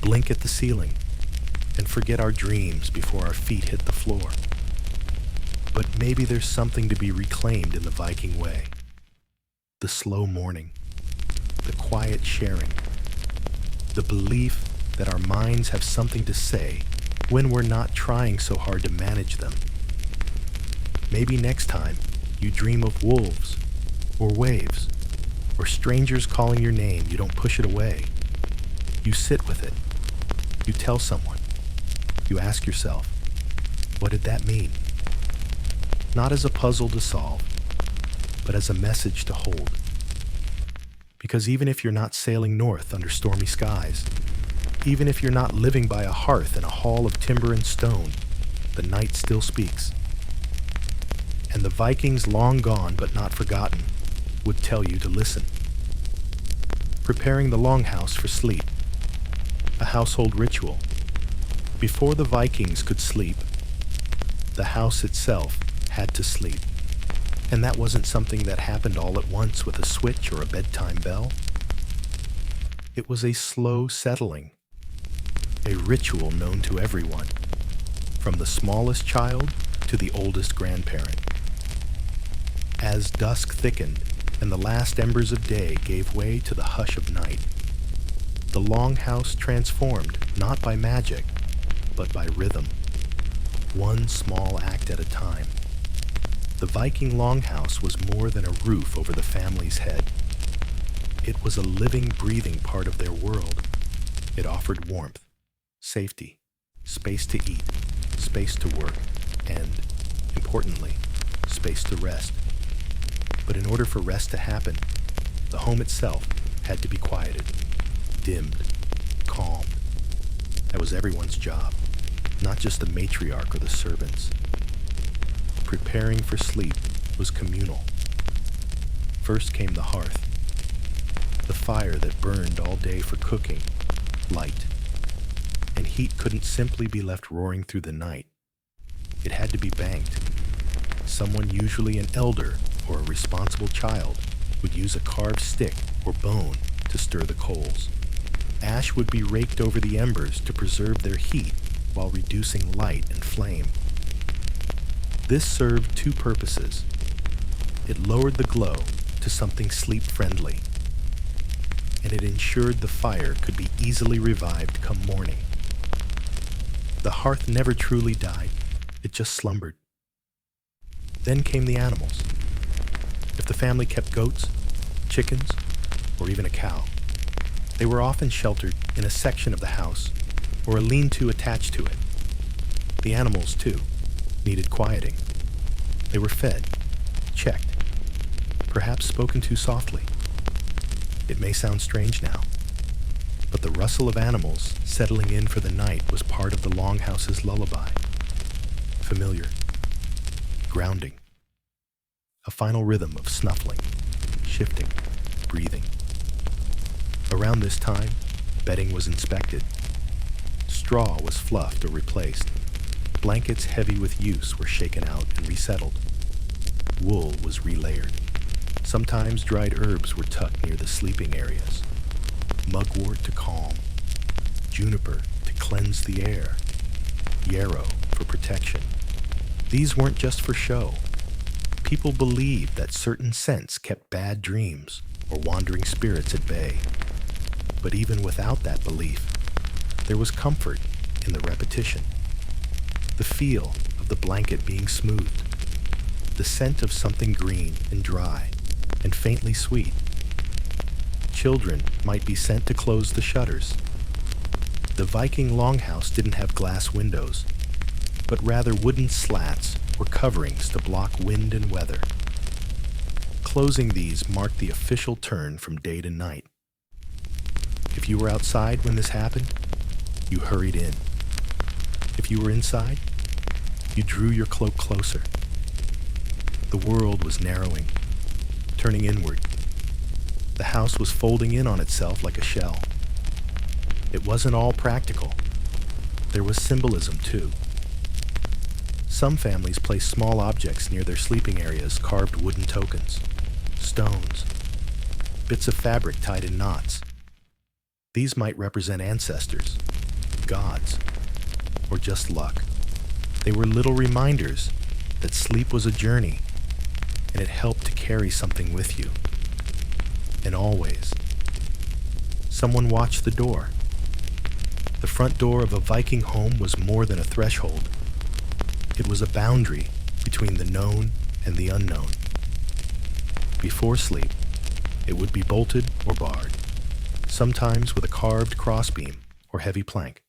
blink at the ceiling, and forget our dreams before our feet hit the floor. But maybe there's something to be reclaimed in the Viking way. The slow morning, the quiet sharing, the belief that our minds have something to say when we're not trying so hard to manage them. Maybe next time you dream of wolves or waves or strangers calling your name, you don't push it away. You sit with it. You tell someone. You ask yourself, what did that mean? Not as a puzzle to solve, but as a message to hold. Because even if you're not sailing north under stormy skies, even if you're not living by a hearth in a hall of timber and stone, the night still speaks. And the Vikings, long gone but not forgotten, would tell you to listen. Preparing the longhouse for sleep, a household ritual. Before the Vikings could sleep, the house itself had to sleep. And that wasn't something that happened all at once with a switch or a bedtime bell. It was a slow settling, a ritual known to everyone, from the smallest child to the oldest grandparent. As dusk thickened and the last embers of day gave way to the hush of night, the longhouse transformed not by magic, but by rhythm, one small act at a time. The Viking longhouse was more than a roof over the family's head. It was a living, breathing part of their world. It offered warmth, safety, space to eat, space to work, and, importantly, space to rest. But in order for rest to happen, the home itself had to be quieted, dimmed, calmed. That was everyone's job, not just the matriarch or the servants. Preparing for sleep was communal. First came the hearth, the fire that burned all day for cooking, light. And heat couldn't simply be left roaring through the night. It had to be banked. Someone, usually an elder or a responsible child, would use a carved stick or bone to stir the coals. Ash would be raked over the embers to preserve their heat while reducing light and flame. This served two purposes. It lowered the glow to something sleep-friendly, and it ensured the fire could be easily revived come morning. The hearth never truly died, it just slumbered. Then came the animals. If the family kept goats, chickens, or even a cow, they were often sheltered in a section of the house or a lean-to attached to it. The animals, too, needed quieting. They were fed, checked, perhaps spoken to softly. It may sound strange now, but the rustle of animals settling in for the night was part of the longhouse's lullaby. Familiar, grounding, a final rhythm of snuffling, shifting, breathing. Around this time, bedding was inspected. Straw was fluffed or replaced. Blankets heavy with use were shaken out and resettled. Wool was relayered. Sometimes dried herbs were tucked near the sleeping areas. Mugwort to calm, juniper to cleanse the air, yarrow for protection. These weren't just for show. People believed that certain scents kept bad dreams or wandering spirits at bay. But even without that belief, there was comfort in the repetition. The feel of the blanket being smoothed, the scent of something green and dry and faintly sweet. Children might be sent to close the shutters. The Viking longhouse didn't have glass windows, but rather wooden slats or coverings to block wind and weather. Closing these marked the official turn from day to night. If you were outside when this happened, you hurried in. If you were inside, you drew your cloak closer. The world was narrowing, turning inward. The house was folding in on itself like a shell. It wasn't all practical. There was symbolism, too. Some families placed small objects near their sleeping areas, carved wooden tokens, stones, bits of fabric tied in knots. These might represent ancestors, gods, or just luck. They were little reminders that sleep was a journey, and it helped to carry something with you. And always, someone watched the door. The front door of a Viking home was more than a threshold. It was a boundary between the known and the unknown. Before sleep, it would be bolted or barred, sometimes with a carved crossbeam or heavy plank,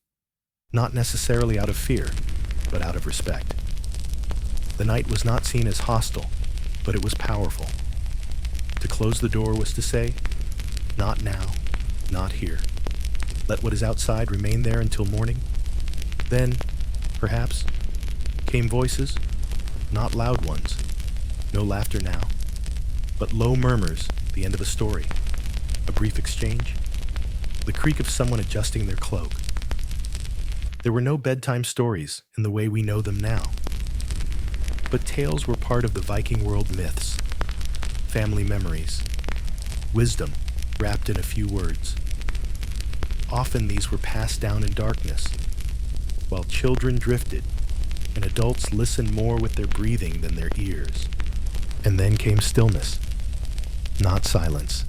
not necessarily out of fear, but out of respect. The night was not seen as hostile, but it was powerful. To close the door was to say, not now, not here. Let what is outside remain there until morning. Then, perhaps, came voices, not loud ones, no laughter now, but low murmurs, the end of a story, a brief exchange, the creak of someone adjusting their cloak. There were no bedtime stories in the way we know them now, but tales were part of the Viking world myths, family memories, wisdom wrapped in a few words. Often these were passed down in darkness, while children drifted and adults listened more with their breathing than their ears. And then came stillness, not silence,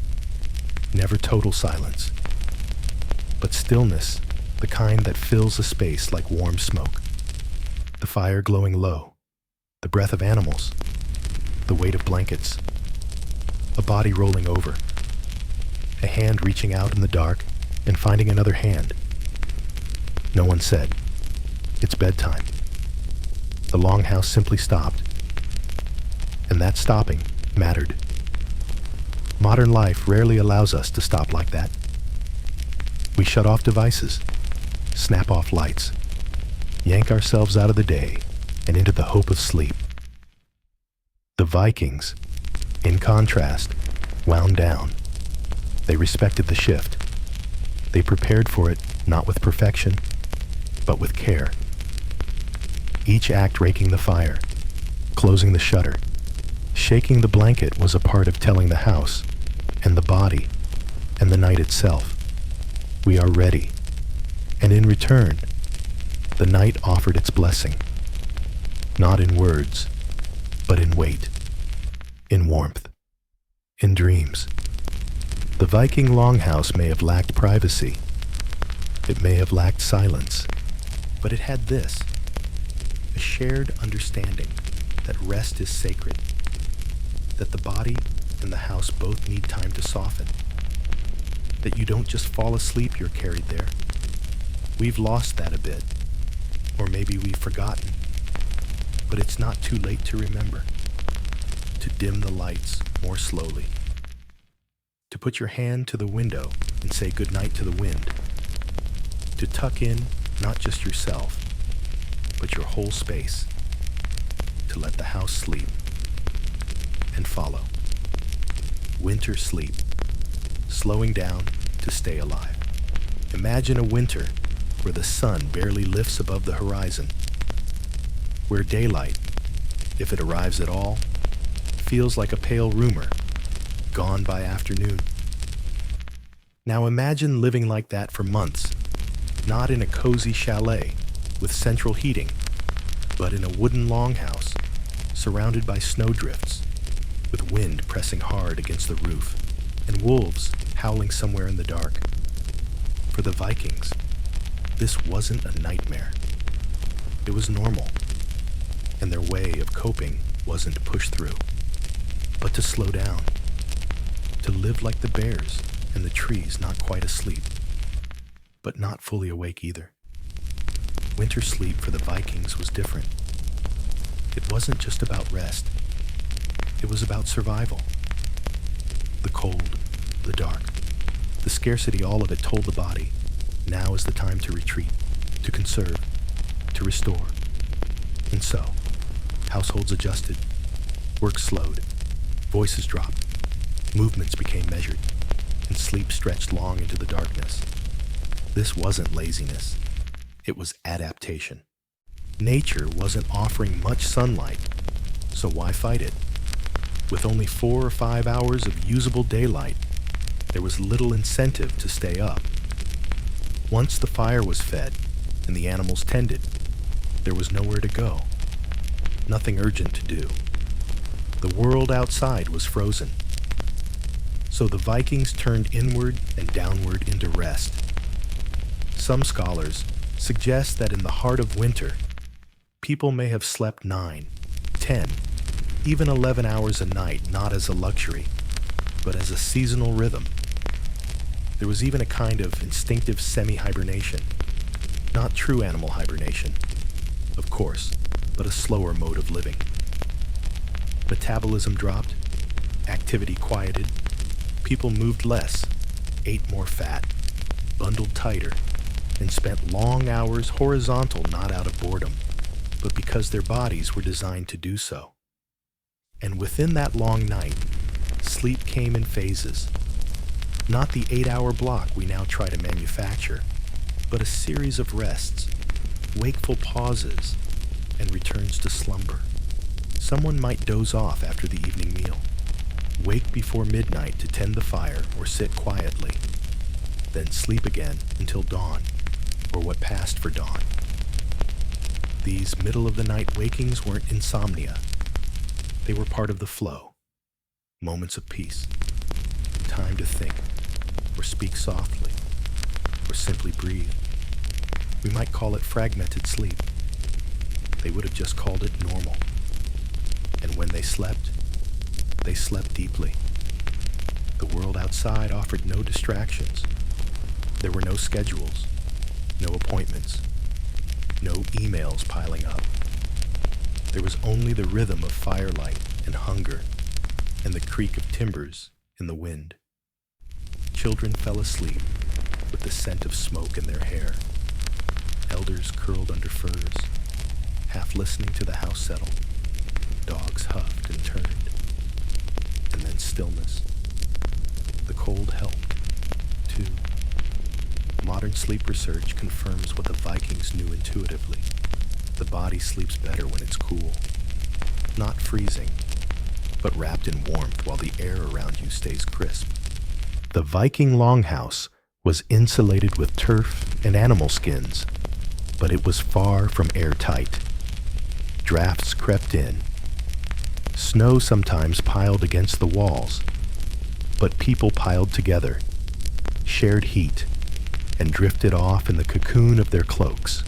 never total silence, but stillness, the kind that fills a space like warm smoke, the fire glowing low, the breath of animals, the weight of blankets, a body rolling over, a hand reaching out in the dark and finding another hand. No one said, "It's bedtime." The longhouse simply stopped, and that stopping mattered. Modern life rarely allows us to stop like that. We shut off devices, snap off lights, yank ourselves out of the day and into the hope of sleep. The Vikings, in contrast, wound down. They respected the shift. They prepared for it not with perfection, but with care. Each act raking the fire, closing the shutter, shaking the blanket was a part of telling the house, and the body, and the night itself, we are ready. And in return, the night offered its blessing, not in words, but in weight, in warmth, in dreams. The Viking longhouse may have lacked privacy. It may have lacked silence, but it had this, a shared understanding that rest is sacred, that the body and the house both need time to soften, that you don't just fall asleep, you're carried there. We've lost that a bit, or maybe we've forgotten, but it's not too late to remember, to dim the lights more slowly, to put your hand to the window and say goodnight to the wind, to tuck in not just yourself, but your whole space, to let the house sleep and follow. Winter sleep, slowing down to stay alive. Imagine a winter where the sun barely lifts above the horizon, where daylight, if it arrives at all, feels like a pale rumor, gone by afternoon. Now imagine living like that for months, not in a cozy chalet with central heating, but in a wooden longhouse, surrounded by snowdrifts, with wind pressing hard against the roof, and wolves howling somewhere in the dark. For the Vikings, this wasn't a nightmare. It was normal, and their way of coping wasn't to push through, but to slow down, to live like the bears and the trees, not quite asleep, but not fully awake either. Winter sleep for the Vikings was different. It wasn't just about rest. It was about survival. The cold, the dark, the scarcity, all of it told the body, now is the time to retreat, to conserve, to restore. And so, households adjusted, work slowed, voices dropped, movements became measured, and sleep stretched long into the darkness. This wasn't laziness. It was adaptation. Nature wasn't offering much sunlight, so why fight it? With only 4 or 5 hours of usable daylight, there was little incentive to stay up. Once the fire was fed and the animals tended, there was nowhere to go. Nothing urgent to do. The world outside was frozen. So the Vikings turned inward and downward into rest. Some scholars suggest that in the heart of winter, people may have slept 9, 10, even 11 hours a night, not as a luxury, but as a seasonal rhythm. There was even a kind of instinctive semi-hibernation, not true animal hibernation, of course, but a slower mode of living. Metabolism dropped, activity quieted, people moved less, ate more fat, bundled tighter, and spent long hours horizontal, not out of boredom, but because their bodies were designed to do so. And within that long night, sleep came in phases. Not the 8-hour block we now try to manufacture, but a series of rests, wakeful pauses, and returns to slumber. Someone might doze off after the evening meal, wake before midnight to tend the fire or sit quietly, then sleep again until dawn, or what passed for dawn. These middle-of-the-night wakings weren't insomnia. They were part of the flow, moments of peace, time to think, or speak softly, or simply breathe. We might call it fragmented sleep. They would have just called it normal. And when they slept deeply. The world outside offered no distractions. There were no schedules, no appointments, no emails piling up. There was only the rhythm of firelight and hunger and the creak of timbers in the wind. Children fell asleep with the scent of smoke in their hair. Elders curled under furs, half listening to the house settle. Dogs huffed and turned. And then stillness. The cold helped, too. Modern sleep research confirms what the Vikings knew intuitively. The body sleeps better when it's cool. Not freezing, but wrapped in warmth while the air around you stays crisp. The Viking longhouse was insulated with turf and animal skins, but it was far from airtight. Drafts crept in. Snow sometimes piled against the walls, but people piled together, shared heat, and drifted off in the cocoon of their cloaks.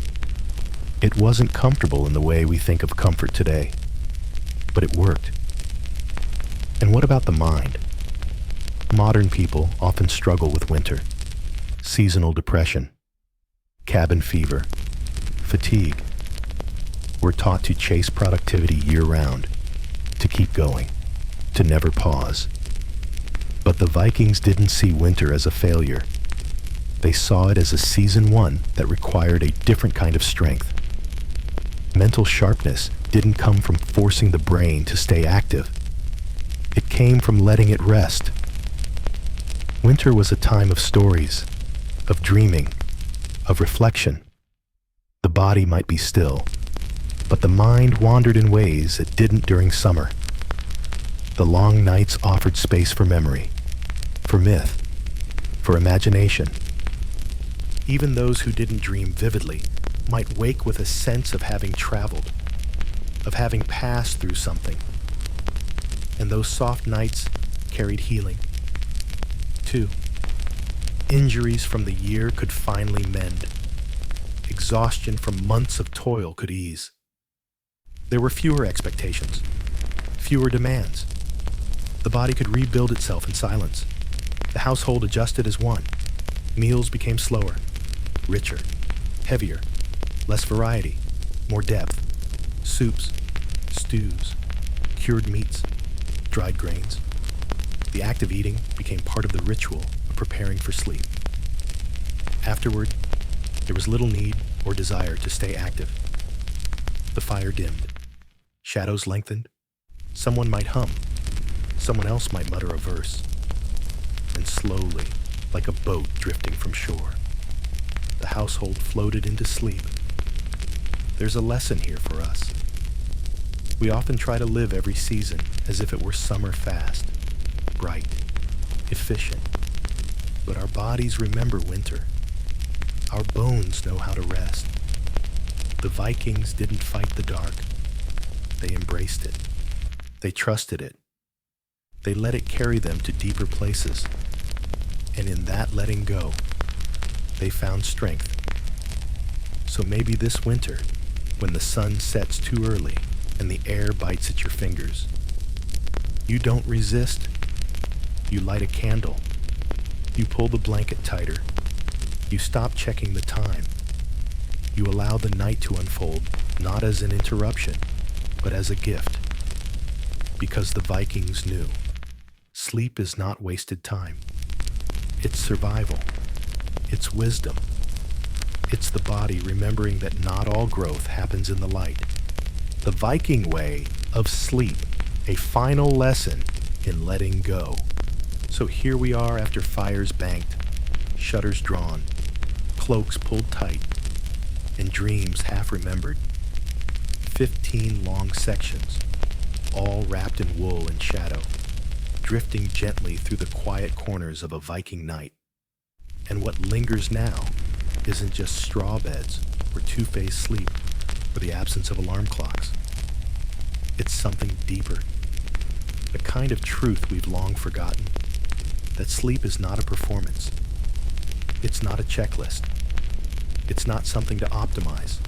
It wasn't comfortable in the way we think of comfort today, but it worked. And what about the mind? Modern people often struggle with winter, seasonal depression, cabin fever, fatigue. We're taught to chase productivity year-round, to keep going, to never pause. But the Vikings didn't see winter as a failure. They saw it as a season one that required a different kind of strength. Mental sharpness didn't come from forcing the brain to stay active. It came from letting it rest. Winter was a time of stories, of dreaming, of reflection. The body might be still, but the mind wandered in ways it didn't during summer. The long nights offered space for memory, for myth, for imagination. Even those who didn't dream vividly might wake with a sense of having traveled, of having passed through something. And those soft nights carried healing. 2. Injuries from the year could finally mend. Exhaustion from months of toil could ease. There were fewer expectations, fewer demands. The body could rebuild itself in silence. The household adjusted as one. Meals became slower, richer, heavier, less variety, more depth. Soups, stews, cured meats, dried grains. The act of eating became part of the ritual of preparing for sleep. Afterward, there was little need or desire to stay active. The fire dimmed. Shadows lengthened. Someone might hum. Someone else might mutter a verse. And slowly, like a boat drifting from shore, the household floated into sleep. There's a lesson here for us. We often try to live every season as if it were summer fast, bright, efficient. But our bodies remember winter. Our bones know how to rest. The Vikings didn't fight the dark. They embraced it. They trusted it. They let it carry them to deeper places. And in that letting go, they found strength. So maybe this winter, when the sun sets too early and the air bites at your fingers, you don't resist. You light a candle. You pull the blanket tighter. You stop checking the time. You allow the night to unfold, not as an interruption, but as a gift. Because the Vikings knew, sleep is not wasted time. It's survival. It's wisdom. It's the body remembering that not all growth happens in the light. The Viking way of sleep, a final lesson in letting go. So here we are after fires banked, shutters drawn, cloaks pulled tight, and dreams half remembered. 15 long sections, all wrapped in wool and shadow, drifting gently through the quiet corners of a Viking night. And what lingers now isn't just straw beds or two-phase sleep or the absence of alarm clocks. It's something deeper, the kind of truth we've long forgotten, that sleep is not a performance. It's not a checklist. It's not something to optimize.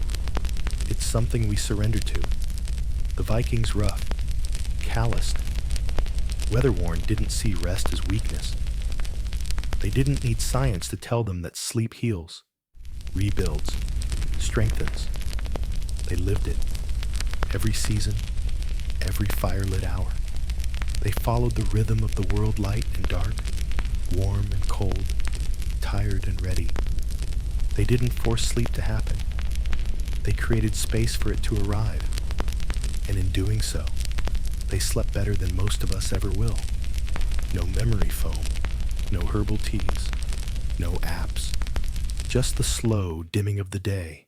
It's something we surrender to. The Vikings rough, calloused, weather-worn didn't see rest as weakness. They didn't need science to tell them that sleep heals, rebuilds, strengthens. They lived it. Every season, every firelit hour. They followed the rhythm of the world, light and dark, warm and cold, tired and ready. They didn't force sleep to happen. They created space for it to arrive. And in doing so, they slept better than most of us ever will. No memory foam, no herbal teas, no apps. Just the slow dimming of the day.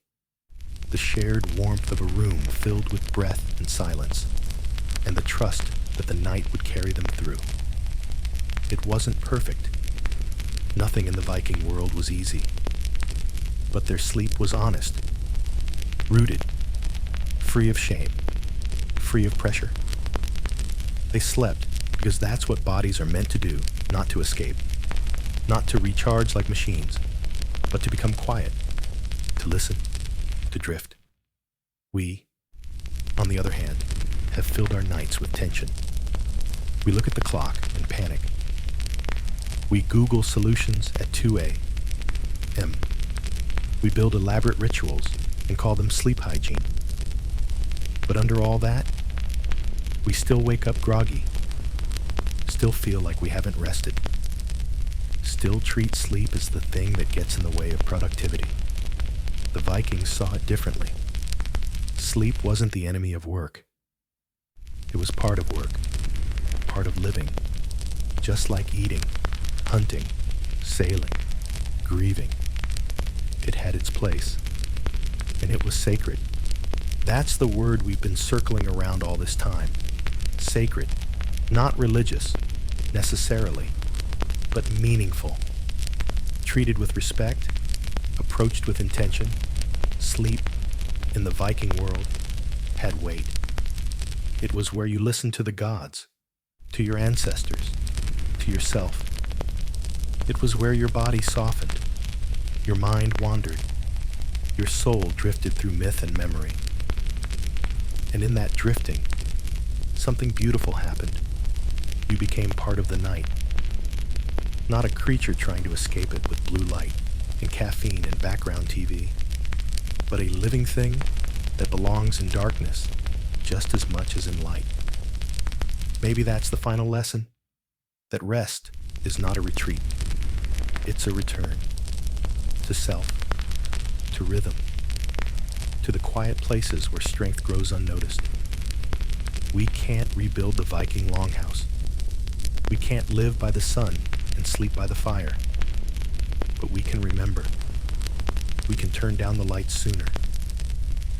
The shared warmth of a room filled with breath and silence. And the trust that the night would carry them through. It wasn't perfect. Nothing in the Viking world was easy. But their sleep was honest, rooted, free of shame, free of pressure. They slept because that's what bodies are meant to do, not to escape, not to recharge like machines, but to become quiet, to listen, to drift. We, on the other hand, have filled our nights with tension. We look at the clock and panic. We Google solutions at 2 a.m. We build elaborate rituals and call them sleep hygiene. But under all that, we still wake up groggy, still feel like we haven't rested, still treat sleep as the thing that gets in the way of productivity. The Vikings saw it differently. Sleep wasn't the enemy of work. It was part of work, part of living, just like eating, hunting, sailing, grieving. It had its place, and it was sacred. That's the word we've been circling around all this time. Sacred, not religious, necessarily, but meaningful. Treated with respect, approached with intention, sleep, in the Viking world, had weight. It was where you listened to the gods, to your ancestors, to yourself. It was where your body softened, your mind wandered, your soul drifted through myth and memory. And in that drifting, something beautiful happened. You became part of the night. Not a creature trying to escape it with blue light and caffeine and background TV, but a living thing that belongs in darkness just as much as in light. Maybe that's the final lesson, that rest is not a retreat. It's a return to self, to rhythm, to the quiet places where strength grows unnoticed. We can't rebuild the Viking longhouse. We can't live by the sun and sleep by the fire. But we can remember. We can turn down the lights sooner.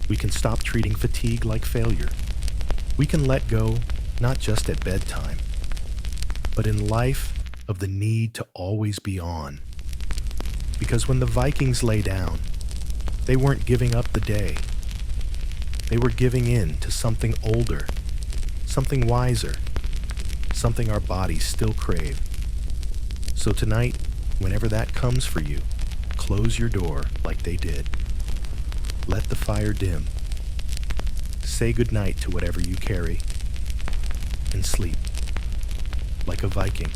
We can stop treating fatigue like failure. We can let go, not just at bedtime, but in life, of the need to always be on. Because when the Vikings lay down, they weren't giving up the day. They were giving in to something older, something wiser, something our bodies still crave. So tonight, whenever that comes for you, close your door like they did. Let the fire dim. Say goodnight to whatever you carry, and sleep like a Viking.